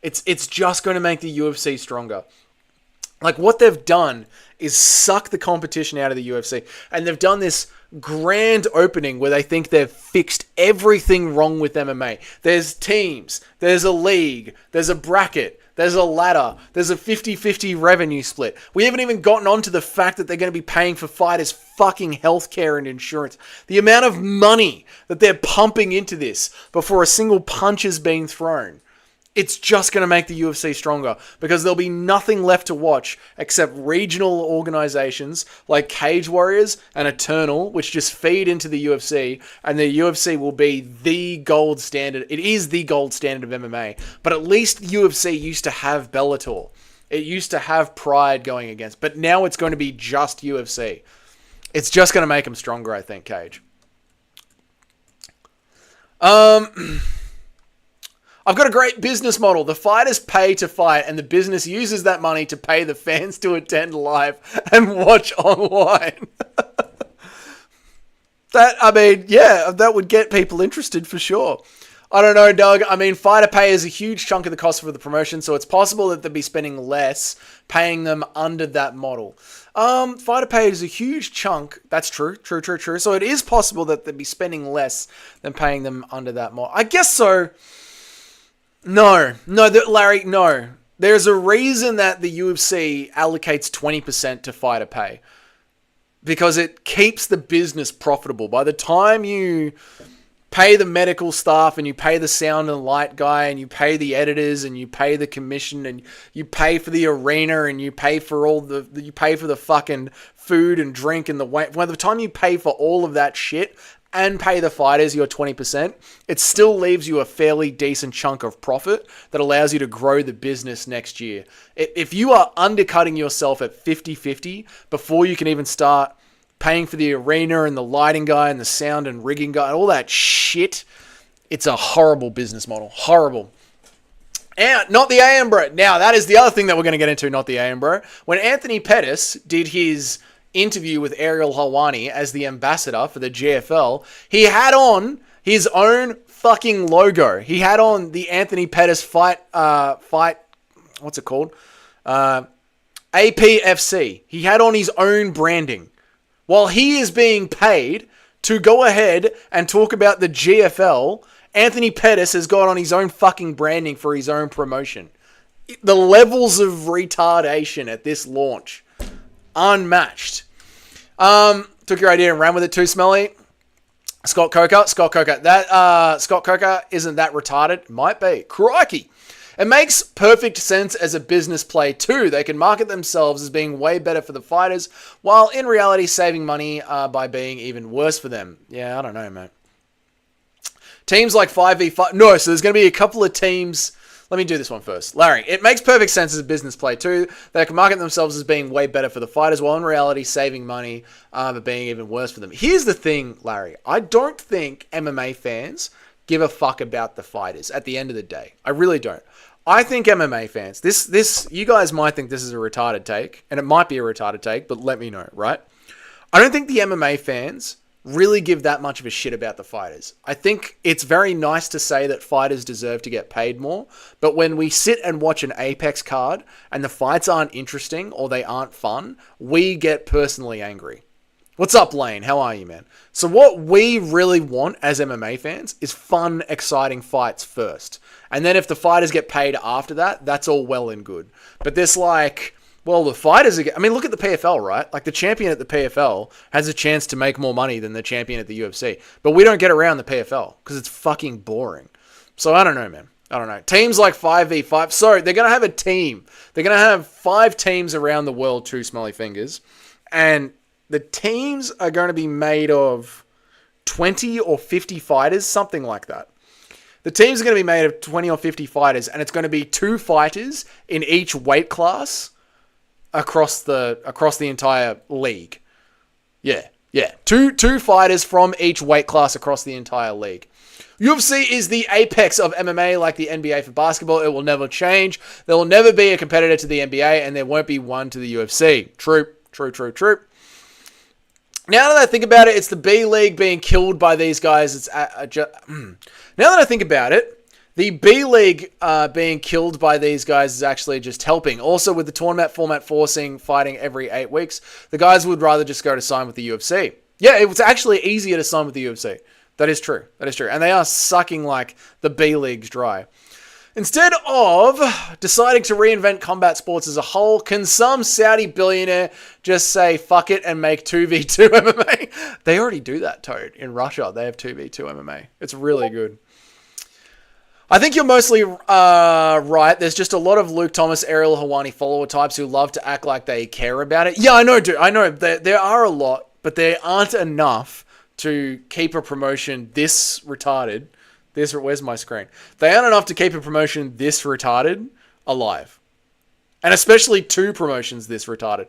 It's just going to make the UFC stronger. Like, what they've done is suck the competition out of the UFC. And they've done this grand opening where they think they've fixed everything wrong with MMA. There's teams, there's a league, there's a bracket, there's a ladder, there's a 50-50 revenue split. We haven't even gotten onto the fact that they're going to be paying for fighters fucking healthcare and insurance. The amount of money that they're pumping into this before a single punch has been thrown. It's just going to make the UFC stronger because there'll be nothing left to watch except regional organizations like Cage Warriors and Eternal, which just feed into the UFC, and the UFC will be the gold standard. It is the gold standard of MMA, but at least the UFC used to have Bellator. It used to have Pride going against, but now it's going to be just UFC. It's just going to make them stronger, I think, Cage. I've got a great business model. The fighters pay to fight, and the business uses that money to pay the fans to attend live and watch online. That would get people interested for sure. I don't know, Doug. I mean, fighter pay is a huge chunk of the cost for the promotion, so it's possible that they'll be spending less paying them under that model. Fighter pay is a huge chunk. That's true. True. So it is possible that they'll be spending less than paying them under that model. I guess so. No, Larry, no. There's a reason that the UFC allocates 20% to fighter pay. Because it keeps the business profitable. By the time you pay the medical staff and you pay the sound and light guy and you pay the editors and you pay the commission and you pay for the arena and you pay for you pay for the fucking food and drink and the weight. By the time you pay for all of that shit and pay the fighters your 20%, it still leaves you a fairly decent chunk of profit that allows you to grow the business next year. If you are undercutting yourself at 50-50 before you can even start paying for the arena and the lighting guy and the sound and rigging guy and all that shit, it's a horrible business model. Horrible. And not the AM bro. Now, that is the other thing that we're going to get into, not the AM bro. When Anthony Pettis did his interview with Ariel Helwani as the ambassador for the GFL, he had on his own fucking logo. He had on the Anthony Pettis fight, what's it called? APFC. He had on his own branding. While he is being paid to go ahead and talk about the GFL, Anthony Pettis has got on his own fucking branding for his own promotion. The levels of retardation at this launch, unmatched. Took your idea and ran with it too, Smelly. Scott Coker. That Scott Coker isn't that retarded. Might be. Crikey. It makes perfect sense as a business play too. They can market themselves as being way better for the fighters, while in reality saving money by being even worse for them. Yeah, I don't know, mate. Teams like 5v5... No, so there's going to be a couple of teams... Let me do this one first. Larry, it makes perfect sense as a business play too. They can market themselves as being way better for the fighters, while in reality saving money but being even worse for them. Here's the thing, Larry. I don't think MMA fans give a fuck about the fighters at the end of the day. I really don't. I think MMA fans, this you guys might think this is a retarded take, and it might be a retarded take, but let me know, right? I don't think the MMA fans really give that much of a shit about the fighters. I think it's very nice to say that fighters deserve to get paid more, but when we sit and watch an Apex card and the fights aren't interesting or they aren't fun, we get personally angry. What's up, Lane? How are you, man? So what we really want as MMA fans is fun, exciting fights first. And then if the fighters get paid after that, that's all well and good. But this the fighters are... I mean, look at the PFL, right? Like, the champion at the PFL has a chance to make more money than the champion at the UFC. But we don't get around the PFL because it's fucking boring. So I don't know, man. I don't know. Teams like 5v5. So they're going to have a team. They're going to have 5 teams around the world, too, Smelly Fingers. And the teams are going to be made of 20 or 50 fighters, something like that. The teams are going to be made of 20 or 50 fighters, and it's going to be 2 fighters in each weight class across the entire league. Yeah. Two fighters from each weight class across the entire league. UFC is the apex of MMA, like the NBA for basketball. It will never change. There will never be a competitor to the NBA, and there won't be one to the UFC. True. Now that I think about it, it's the B League being killed by these guys. Now that I think about it, the B League being killed by these guys is actually just helping. Also, with the tournament format forcing fighting every 8 weeks, the guys would rather just go to sign with the UFC. Yeah, it was actually easier to sign with the UFC. That is true. And they are sucking like the B Leagues dry. Instead of deciding to reinvent combat sports as a whole, can some Saudi billionaire just say fuck it and make 2v2 MMA? They already do that, Toad. In Russia, they have 2v2 MMA. It's really good. I think you're mostly right. There's just a lot of Luke Thomas, Ariel Helwani follower types who love to act like they care about it. Yeah, I know, dude. I know. There are a lot, but there aren't enough to keep a promotion this retarded. Where's my screen? They aren't enough to keep a promotion this retarded alive. And especially 2 promotions this retarded.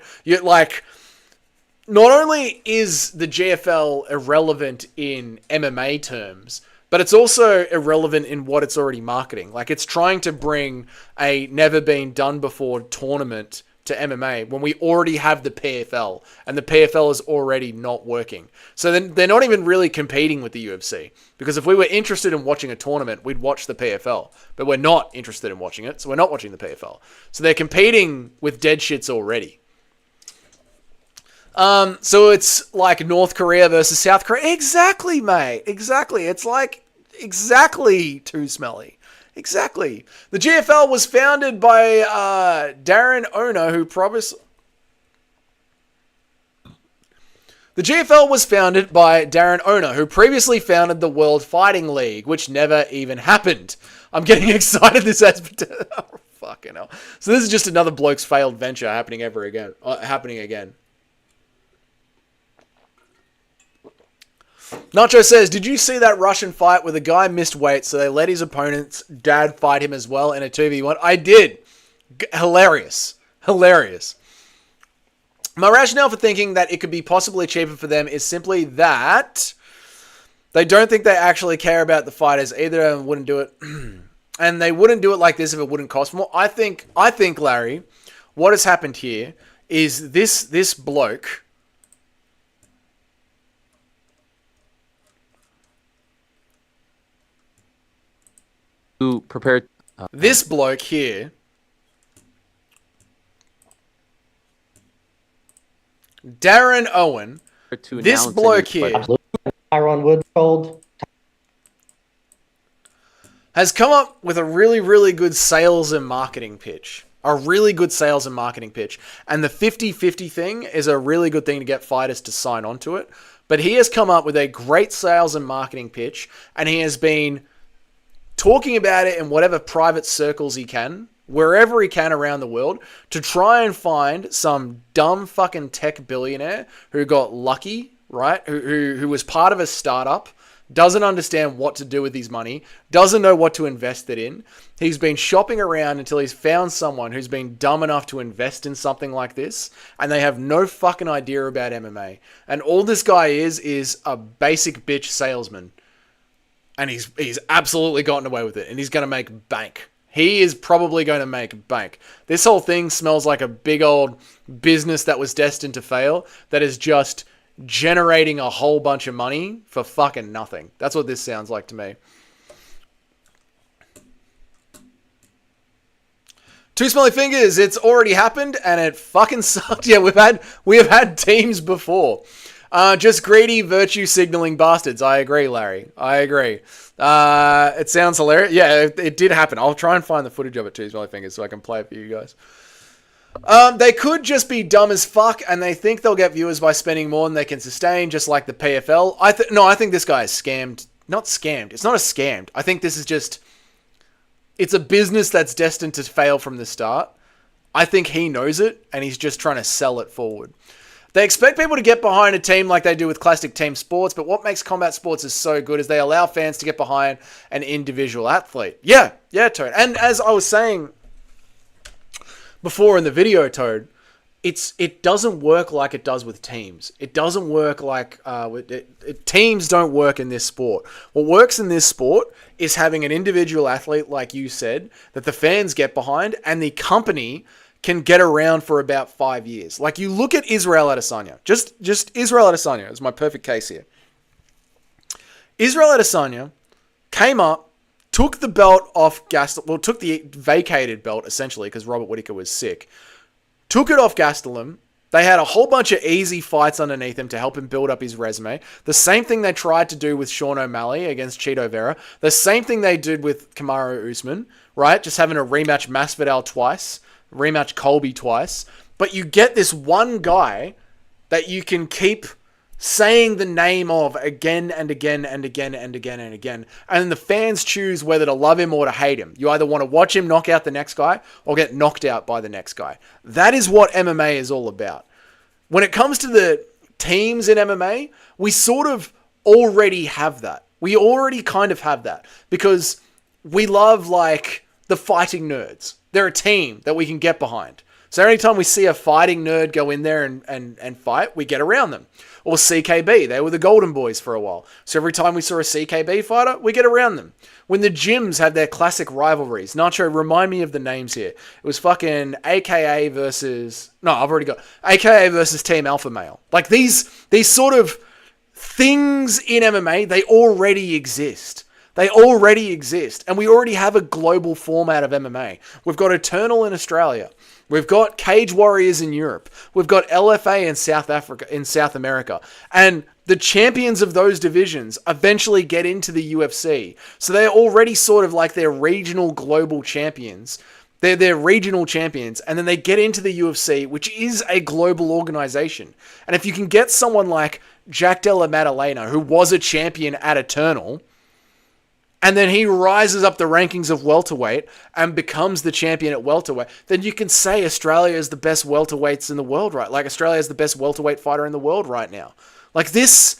Not only is the GFL irrelevant in MMA terms, but it's also irrelevant in what it's already marketing. Like, it's trying to bring a never-been-done-before tournament to MMA when we already have the PFL and the PFL is already not working. So then they're not even really competing with the UFC, because if we were interested in watching a tournament, we'd watch the PFL, but we're not interested in watching it, so we're not watching the PFL. So they're competing with dead shits already. So it's like North Korea versus South Korea. Exactly, mate. Exactly. It's like exactly too smelly. Exactly. The GFL was founded by Darren Ono, who promised. The GFL was founded by Darren Ono, who previously founded the World Fighting League, which never even happened. I'm getting excited. This has oh, fucking hell. So this is just another bloke's failed venture happening again. Nacho says, did you see that Russian fight where the guy missed weight, so they let his opponent's dad fight him as well in a 2v1? I did. Hilarious. My rationale for thinking that it could be possibly cheaper for them is simply that they don't think they actually care about the fighters. Either of them wouldn't do it. And they wouldn't do it like this if it wouldn't cost more. I think, Larry, what has happened here is this bloke... who prepared this bloke here, Darren Owen, to this bloke here Tyron Woodrold has come up with a really, really good sales and marketing pitch. And the 50-50 thing is a really good thing to get fighters to sign on to it. But he has come up with a great sales and marketing pitch, and he has been talking about it in whatever private circles he can, wherever he can around the world, to try and find some dumb fucking tech billionaire who got lucky, right? Who was part of a startup, doesn't understand what to do with his money, doesn't know what to invest it in. He's been shopping around until he's found someone who's been dumb enough to invest in something like this, and they have no fucking idea about MMA. And all this guy is a basic bitch salesman. And he's absolutely gotten away with it. And he's going to make bank. He is probably going to make bank. This whole thing smells like a big old business that was destined to fail, that is just generating a whole bunch of money for fucking nothing. That's what this sounds like to me. Two smelly fingers. It's already happened and it fucking sucked. Yeah, we have had teams before. Just greedy, virtue signaling bastards. I agree, Larry. I agree. It sounds hilarious. Yeah, it did happen. I'll try and find the footage of it too, smelly fingers, so I can play it for you guys. They could just be dumb as fuck, and they think they'll get viewers by spending more than they can sustain, just like the PFL. I think this guy is scammed. Not scammed. It's not a scammed. I think this is just... It's a business that's destined to fail from the start. I think he knows it, and he's just trying to sell it forward. They expect people to get behind a team like they do with classic team sports, but what makes combat sports is so good is they allow fans to get behind an individual athlete. Yeah, Toad. And as I was saying before in the video, Toad, it doesn't work like it does with teams. It doesn't work like... teams don't work in this sport. What works in this sport is having an individual athlete, like you said, that the fans get behind, and the company can get around for about 5 years. Like, you look at Israel Adesanya. Just Israel Adesanya is my perfect case here. Israel Adesanya came up, took the belt off Gastelum. Well, took the vacated belt, essentially, because Robert Whittaker was sick. Took it off Gastelum. They had a whole bunch of easy fights underneath him to help him build up his resume. The same thing they tried to do with Sean O'Malley against Cheeto Vera. The same thing they did with Kamaru Usman, right? Just having a rematch Masvidal twice. Rematch Colby twice, but you get this one guy that you can keep saying the name of again and again and again and again and again, and then the fans choose whether to love him or to hate him. You either want to watch him knock out the next guy or get knocked out by the next guy. That is what MMA is all about. When it comes to the teams in MMA, we sort of already have that. We already kind of have that because we love, like, the fighting nerds. They're a team that we can get behind. So anytime we see a fighting nerd go in there and fight, we get around them. Or CKB, they were the Golden Boys for a while. So every time we saw a CKB fighter, we get around them. When the gyms have their classic rivalries, Nacho, remind me of the names here. It was fucking AKA versus... No, I've already got... AKA versus Team Alpha Male. Like these sort of things in MMA, they already exist. They already exist. And we already have a global format of MMA. We've got Eternal in Australia. We've got Cage Warriors in Europe. We've got LFA in South America. And the champions of those divisions eventually get into the UFC. So they're already sort of like their regional global champions. They're regional champions. And then they get into the UFC, which is a global organization. And if you can get someone like Jack Della Maddalena, who was a champion at Eternal, and then he rises up the rankings of welterweight and becomes the champion at welterweight, then you can say Australia is the best welterweights in the world, right? Like Australia is the best welterweight fighter in the world right now. Like this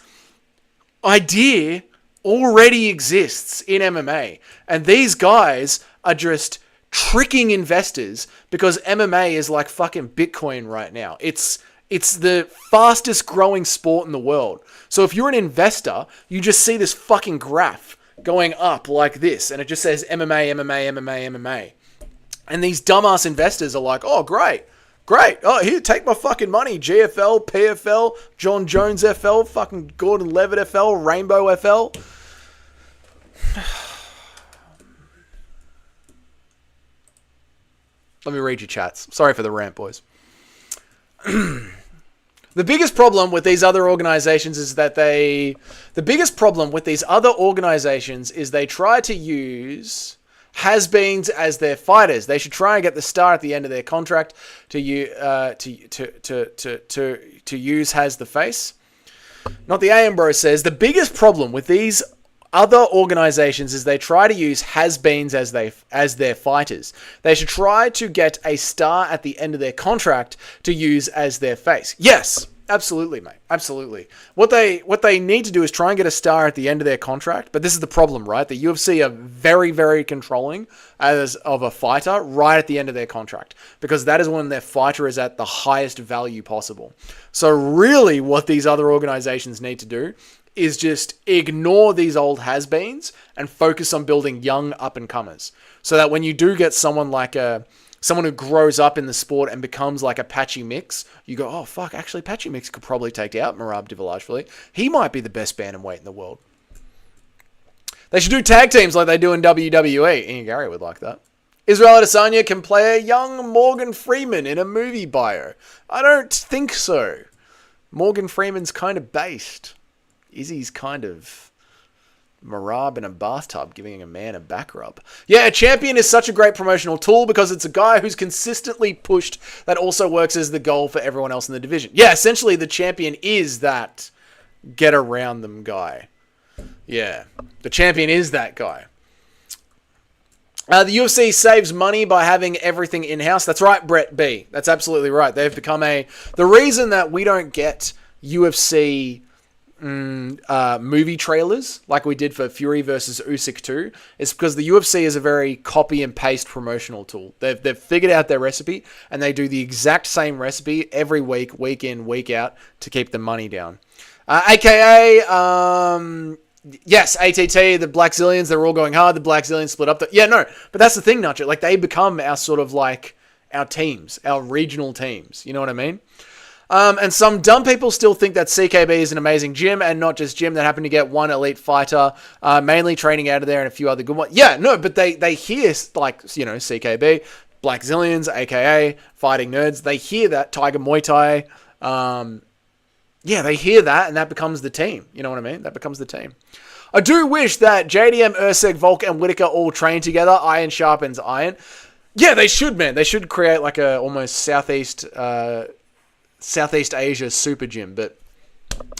idea already exists in MMA. And these guys are just tricking investors because MMA is like fucking Bitcoin right now. It's the fastest growing sport in the world. So if you're an investor, you just see this fucking graph going up like this, and it just says MMA, MMA, MMA, MMA. And these dumbass investors are like, oh, great. Oh, here, take my fucking money. GFL, PFL, John Jones FL, fucking Gordon Levitt FL, Rainbow FL. Let me read your chats. Sorry for the rant, boys. The biggest problem with these other organizations is that they try to use has-beens as their fighters. They should try and get the star at the end of their contract to use has the face. Not the AM Bro says the biggest problem with these other organizations is they try to use has-beens as their fighters. They should try to get a star at the end of their contract to use as their face. Yes, absolutely, mate. Absolutely. What they need to do is try and get a star at the end of their contract. But this is the problem, right? The UFC are very, very controlling as of a fighter right at the end of their contract, because that is when their fighter is at the highest value possible. So really what these other organizations need to do is just ignore these old has-beens and focus on building young up-and-comers. So that when you do get someone like someone who grows up in the sport and becomes like a Patchy Mix, you go, oh, fuck, actually Patchy Mix could probably take out Merab Dvalishvili. He might be the best bantamweight in the world. They should do tag teams like they do in WWE. Ian Gary would like that. Israel Adesanya can play a young Morgan Freeman in a movie bio. I don't think so. Morgan Freeman's kind of based. Izzy's kind of Marab in a bathtub giving a man a back rub. Yeah, a champion is such a great promotional tool because it's a guy who's consistently pushed that also works as the goal for everyone else in the division. Yeah, essentially the champion is that get around them guy. Yeah, the champion is that guy. The UFC saves money by having everything in-house. That's right, Brett B. That's absolutely right. They've become the reason that we don't get UFC movie trailers like we did for Fury versus Usyk 2 is because the UFC is a very copy and paste promotional tool. They've figured out their recipe and they do the exact same recipe every week, week in, week out to keep the money down. AKA, yes, ATT, the Black Zillions, they're all going hard. The Black Zillions split up. But that's the thing, Nacho. Like they become our sort of like our teams, our regional teams. You know what I mean? And some dumb people still think that CKB is an amazing gym and not just gym that happened to get one elite fighter, mainly training out of there and a few other good ones. Yeah, no, but they hear like, you know, CKB, Black Zillions, aka Fighting Nerds. They hear that Tiger Muay Thai. Yeah, they hear that and that becomes the team. You know what I mean? That becomes the team. I do wish that JDM, Urseg, Volk, and Whitaker all train together. Iron sharpens iron. Yeah, they should, man. They should create like a almost Southeast Asia super gym, but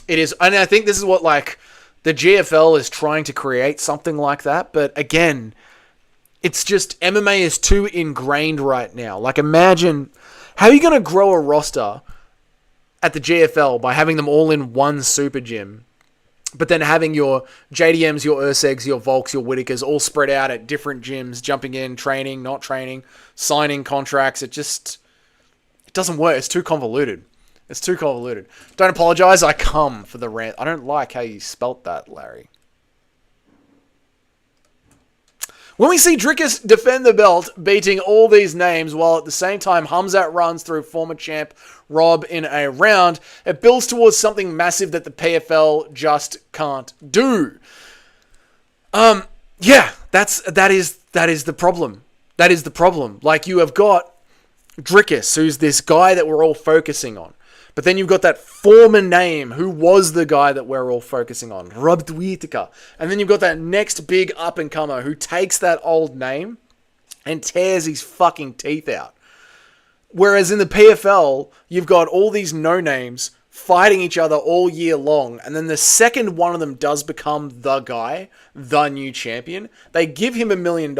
it is, and I think this is what like the GFL is trying to create something like that. But again, it's just MMA is too ingrained right now. Like imagine how are you going to grow a roster at the GFL by having them all in one super gym, but then having your JDMs, your Ursegs, your Volks, your Whitakers all spread out at different gyms, jumping in, training, not training, signing contracts. It doesn't work. It's too convoluted. It's too convoluted. Don't apologize. I come for the rant. I don't like how you spelt that, Larry. When we see Drickus defend the belt, beating all these names, while at the same time Hamzat runs through former champ Rob in a round, it builds towards something massive that the PFL just can't do. Yeah, that is the problem. That is the problem. Like, you have got Drickus, who's this guy that we're all focusing on. But then you've got that former name who was the guy that we're all focusing on, Rob Whittaker. And then you've got that next big up-and-comer who takes that old name and tears his fucking teeth out. Whereas in the PFL, you've got all these no-names fighting each other all year long. And then the second one of them does become the guy, the new champion, they give him $1 million,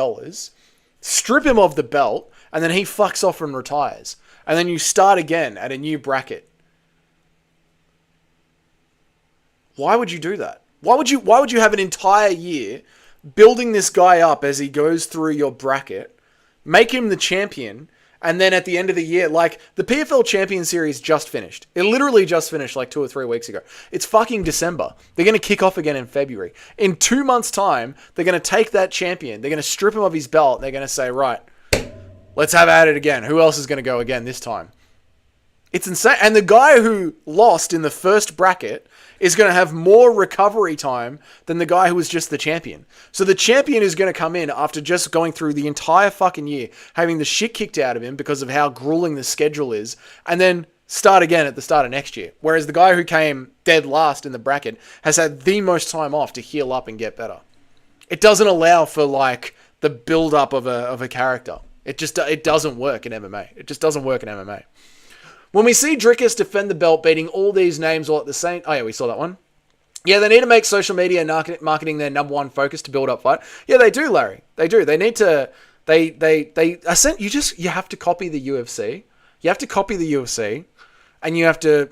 strip him of the belt, and then he fucks off and retires. And then you start again at a new bracket. Why would you do that? Why would you have an entire year building this guy up as he goes through your bracket, make him the champion, and then at the end of the year, like, the PFL Champion Series just finished. It literally just finished like 2 or 3 weeks ago. It's fucking December. They're going to kick off again in February. In 2 months' time, they're going to take that champion, they're going to strip him of his belt, and they're going to say, right, let's have at it again. Who else is going to go again this time? It's insane. And the guy who lost in the first bracket is going to have more recovery time than the guy who was just the champion. So the champion is going to come in after just going through the entire fucking year, having the shit kicked out of him because of how grueling the schedule is, and then start again at the start of next year. Whereas the guy who came dead last in the bracket has had the most time off to heal up and get better. It doesn't allow for, like, the build-up of a character. It doesn't work in MMA. It just doesn't work in MMA. When we see Drickus defend the belt, beating all these names all at the same... Oh, yeah, we saw that one. Yeah, they need to make social media and marketing their number one focus to build up fight. Yeah, they do, Larry. They do. They need to... You have to copy the UFC. You have to copy the UFC, and you have to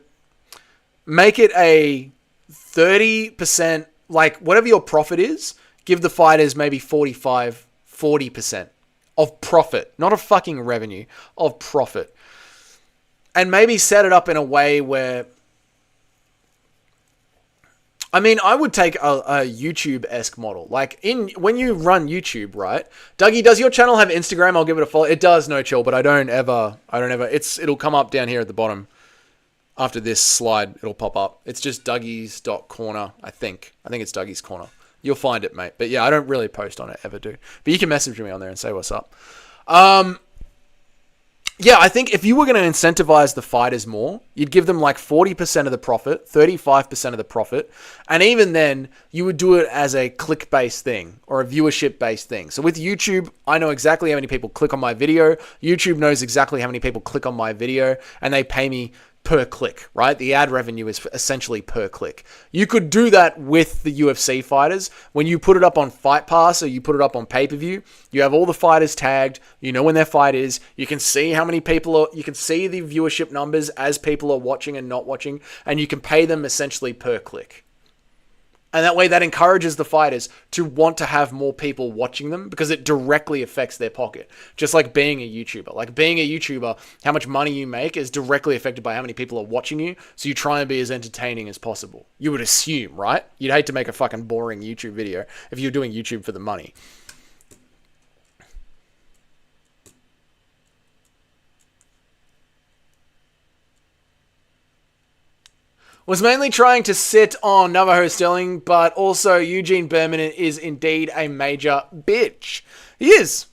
make it a 30%... Like, whatever your profit is, give the fighters maybe 40% of profit. Not of fucking revenue, of profit. And maybe set it up in a way where... I mean, I would take a YouTube-esque model. Like, when you run YouTube, right? Dougie, does your channel have Instagram? I'll give it a follow. It does, no chill, but I don't ever... It'll come up down here at the bottom. After this slide, it'll pop up. It's just Dougie's.corner, I think. I think it's Dougie's Corner. You'll find it, mate. But yeah, I don't really post on it, ever do. But you can message me on there and say what's up. Yeah, I think if you were going to incentivize the fighters more, you'd give them like 40% of the profit, 35% of the profit, and even then, you would do it as a click-based thing or a viewership-based thing. So with YouTube, I know exactly how many people click on my video. YouTube knows exactly how many people click on my video, and they pay me per click, right? The ad revenue is essentially per click. You could do that with the UFC fighters. When you put it up on Fight Pass or you put it up on pay-per-view, you have all the fighters tagged, you know when their fight is, you can see how many people are, you can see the viewership numbers as people are watching and not watching, and you can pay them essentially per click. And that way that encourages the fighters to want to have more people watching them because it directly affects their pocket. Just like being a YouTuber. Like being a YouTuber, how much money you make is directly affected by how many people are watching you. So you try and be as entertaining as possible. You would assume, right? You'd hate to make a fucking boring YouTube video if you're doing YouTube for the money. Was mainly trying to sit on Navajo Sterling, but also Eugene Berman is indeed a major bitch. He is.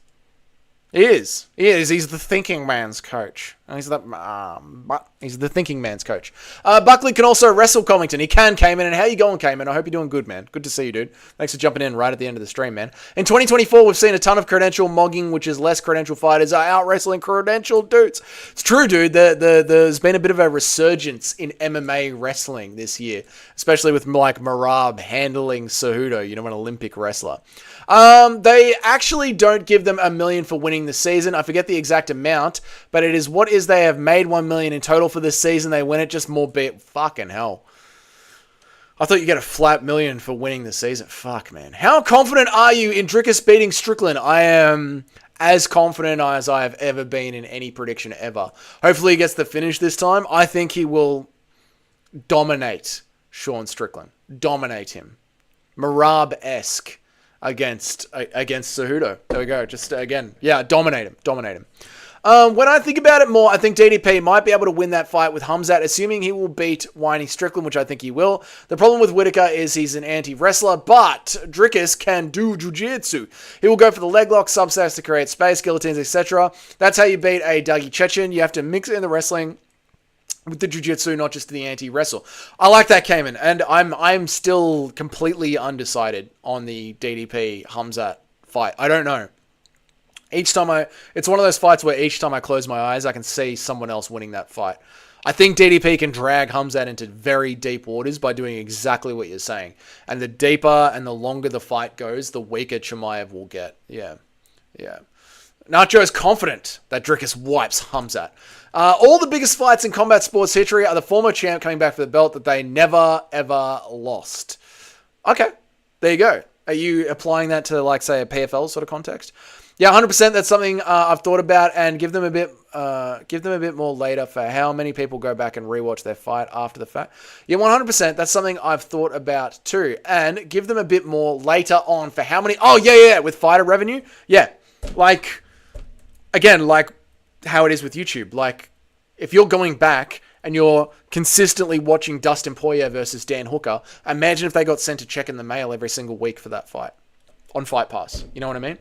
He is. He's the thinking man's coach. He's the thinking man's coach. Buckley can also wrestle Covington. He can, Cayman. And how you going, Cayman? I hope you're doing good, man. Good to see you, dude. Thanks for jumping in right at the end of the stream, man. In 2024, we've seen a ton of credential mogging, which is less credential fighters are out wrestling credential dudes. It's true, dude. There's been a bit of a resurgence in MMA wrestling this year, especially with like Marab handling Cejudo, you know, an Olympic wrestler. They actually don't give them $1 million for winning the season. I forget the exact amount, but it is what is they have made $1 million in total for this season. They win it just more bit. Fucking hell. I thought you get a flat $1 million for winning the season. Fuck, man. How confident are you in Drickus beating Strickland? I am as confident as I have ever been in any prediction ever. Hopefully he gets the finish this time. I think he will dominate Sean Strickland. Dominate him. Marab-esque against Cejudo. There we go. Just again, yeah, dominate him. Dominate him. When I think about it more, I think DDP might be able to win that fight with Khamzat, assuming he will beat Whiny Strickland, which I think he will. The problem with Whitaker is he's an anti-wrestler, but Drickus can do jiu-jitsu. He will go for the leg lock, subsets to create space, guillotines, etc. That's how you beat a Dougie Chechen. You have to mix in the wrestling with the jiu-jitsu, not just the anti-wrestle. I like that, Cayman, and I'm still completely undecided on the DDP Khamzat fight. I don't know. It's one of those fights where each time I close my eyes, I can see someone else winning that fight. I think DDP can drag Khamzat into very deep waters by doing exactly what you're saying. And the deeper and the longer the fight goes, the weaker Chimaev will get. Yeah. Nacho is confident that Drickus wipes Khamzat. All the biggest fights in combat sports history are the former champ coming back for the belt that they never, ever lost. Okay, there you go. Are you applying that to, like, say, a PFL sort of context? Yeah, 100%. That's something I've thought about, and give them a bit more later for how many people go back and rewatch their fight after the fact. Yeah, 100%. That's something I've thought about too, and give them a bit more later on for how many. Oh yeah, with fighter revenue. Yeah, like again, like how it is with YouTube. Like if you're going back and you're consistently watching Dustin Poirier versus Dan Hooker, imagine if they got sent a check in the mail every single week for that fight on Fight Pass. You know what I mean?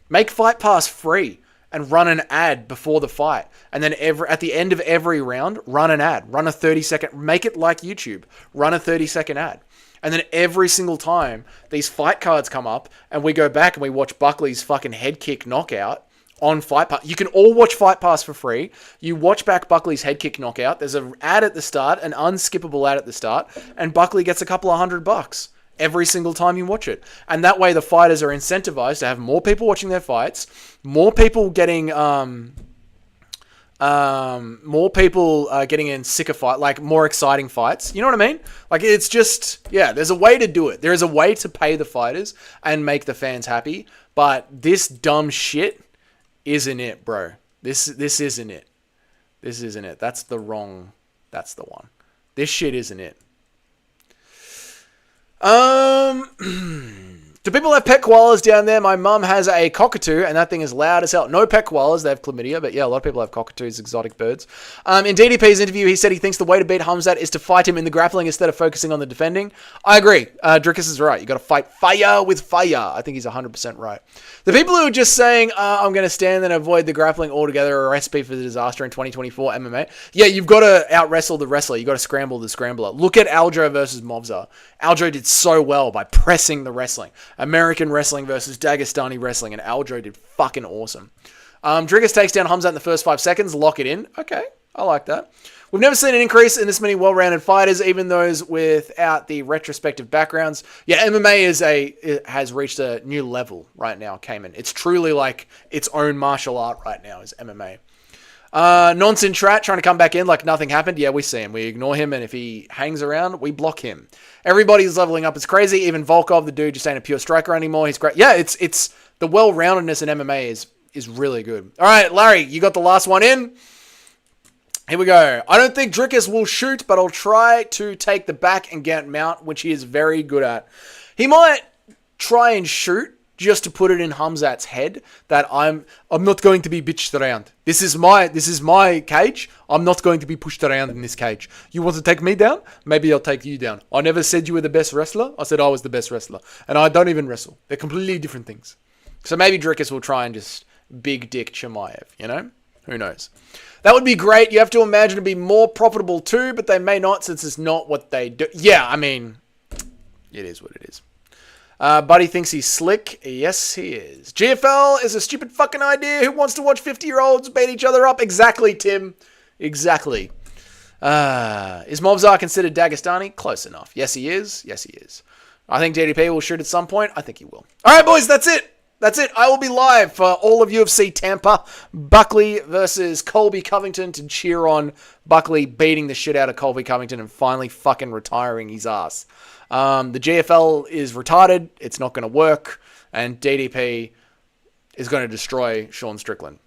Make Fight Pass free and run an ad before the fight. And then at the end of every round, run an ad. Run a 30-second... Make it like YouTube. Run a 30-second ad. And then every single time these fight cards come up and we go back and we watch Buckley's fucking head kick knockout on Fight Pass. You can all watch Fight Pass for free. You watch back Buckley's head kick knockout. There's an ad at the start, an unskippable ad at the start, and Buckley gets a couple of $100 every single time you watch it. And that way the fighters are incentivized to have more people watching their fights, more people getting getting in sicker fight, like more exciting fights. You know what I mean? Like it's just, yeah, there's a way to do it. There is a way to pay the fighters and make the fans happy, but this dumb shit isn't it, bro. This isn't it. This isn't it. That's the one. This shit isn't it. Do people have pet koalas down there? My mum has a cockatoo, and that thing is loud as hell. No pet koalas, they have chlamydia, but yeah, a lot of people have cockatoos, exotic birds. In DDP's interview, he said he thinks the way to beat Khamzat is to fight him in the grappling instead of focusing on the defending. I agree. Drickus is right. You got to fight fire with fire. I think he's 100% right. The people who are just saying, I'm going to stand and avoid the grappling altogether are a recipe for the disaster in 2024 MMA. Yeah, you've got to out-wrestle the wrestler. You've got to scramble the scrambler. Look at Aljo versus Movza. Aljo did so well by pressing the wrestling. American wrestling versus Dagestani wrestling, and Aljo did fucking awesome. Drickus takes down Khamzat in the first 5 seconds. Lock it in. Okay, I like that. We've never seen an increase in this many well-rounded fighters, even those without the retrospective backgrounds. Yeah, MMA has reached a new level right now, Cayman. It's truly like its own martial art right now is MMA. Nonsense Trat trying to come back in like nothing happened. Yeah, we see him. We ignore him, and if he hangs around, we block him. Everybody's leveling up. It's crazy. Even Volkov, the dude, just ain't a pure striker anymore. He's great. Yeah, it's the well-roundedness in MMA is really good. All right, Larry, you got the last one in. Here we go. I don't think Drickus will shoot, but I'll try to take the back and get mount, which he is very good at. He might try and shoot just to put it in Khamzat's head that I'm not going to be bitched around. This is my cage. I'm not going to be pushed around in this cage. You want to take me down? Maybe I'll take you down. I never said you were the best wrestler. I said I was the best wrestler. And I don't even wrestle. They're completely different things. So maybe Drickus will try and just big dick Chimaev, you know? Who knows? That would be great. You have to imagine it'd be more profitable too, but they may not since it's not what they do. Yeah, I mean, it is what it is. Buddy thinks he's slick. Yes, he is. GFL is a stupid fucking idea. Who wants to watch 50-year-olds beat each other up? Exactly, Tim. Exactly. Is Mobzar considered Dagestani? Close enough. Yes, he is. Yes, he is. I think DDP will shoot at some point. I think he will. All right, boys, that's it. That's it. I will be live for all of UFC Tampa. Buckley versus Colby Covington to cheer on Buckley beating the shit out of Colby Covington and finally fucking retiring his ass. The GFL is retarded. It's not going to work. And DDP is going to destroy Sean Strickland.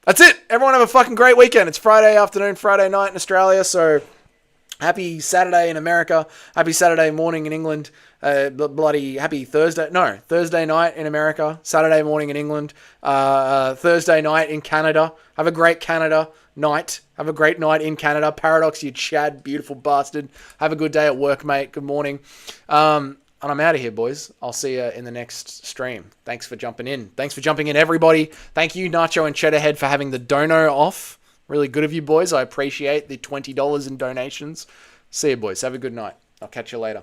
That's it. Everyone have a fucking great weekend. It's Friday afternoon, Friday night in Australia, so happy Saturday in America. Happy Saturday morning in England. Bloody happy Thursday. No, Thursday night in America. Saturday morning in England. Thursday night in Canada. Have a great Canada night. Have a great night in Canada. Paradox, you Chad, beautiful bastard. Have a good day at work, mate. Good morning. And I'm out of here, boys. I'll see you in the next stream. Thanks for jumping in. Thanks for jumping in, everybody. Thank you, Nacho and Cheddarhead, for having the dono off. Really good of you, boys. I appreciate the $20 in donations. See you, boys. Have a good night. I'll catch you later.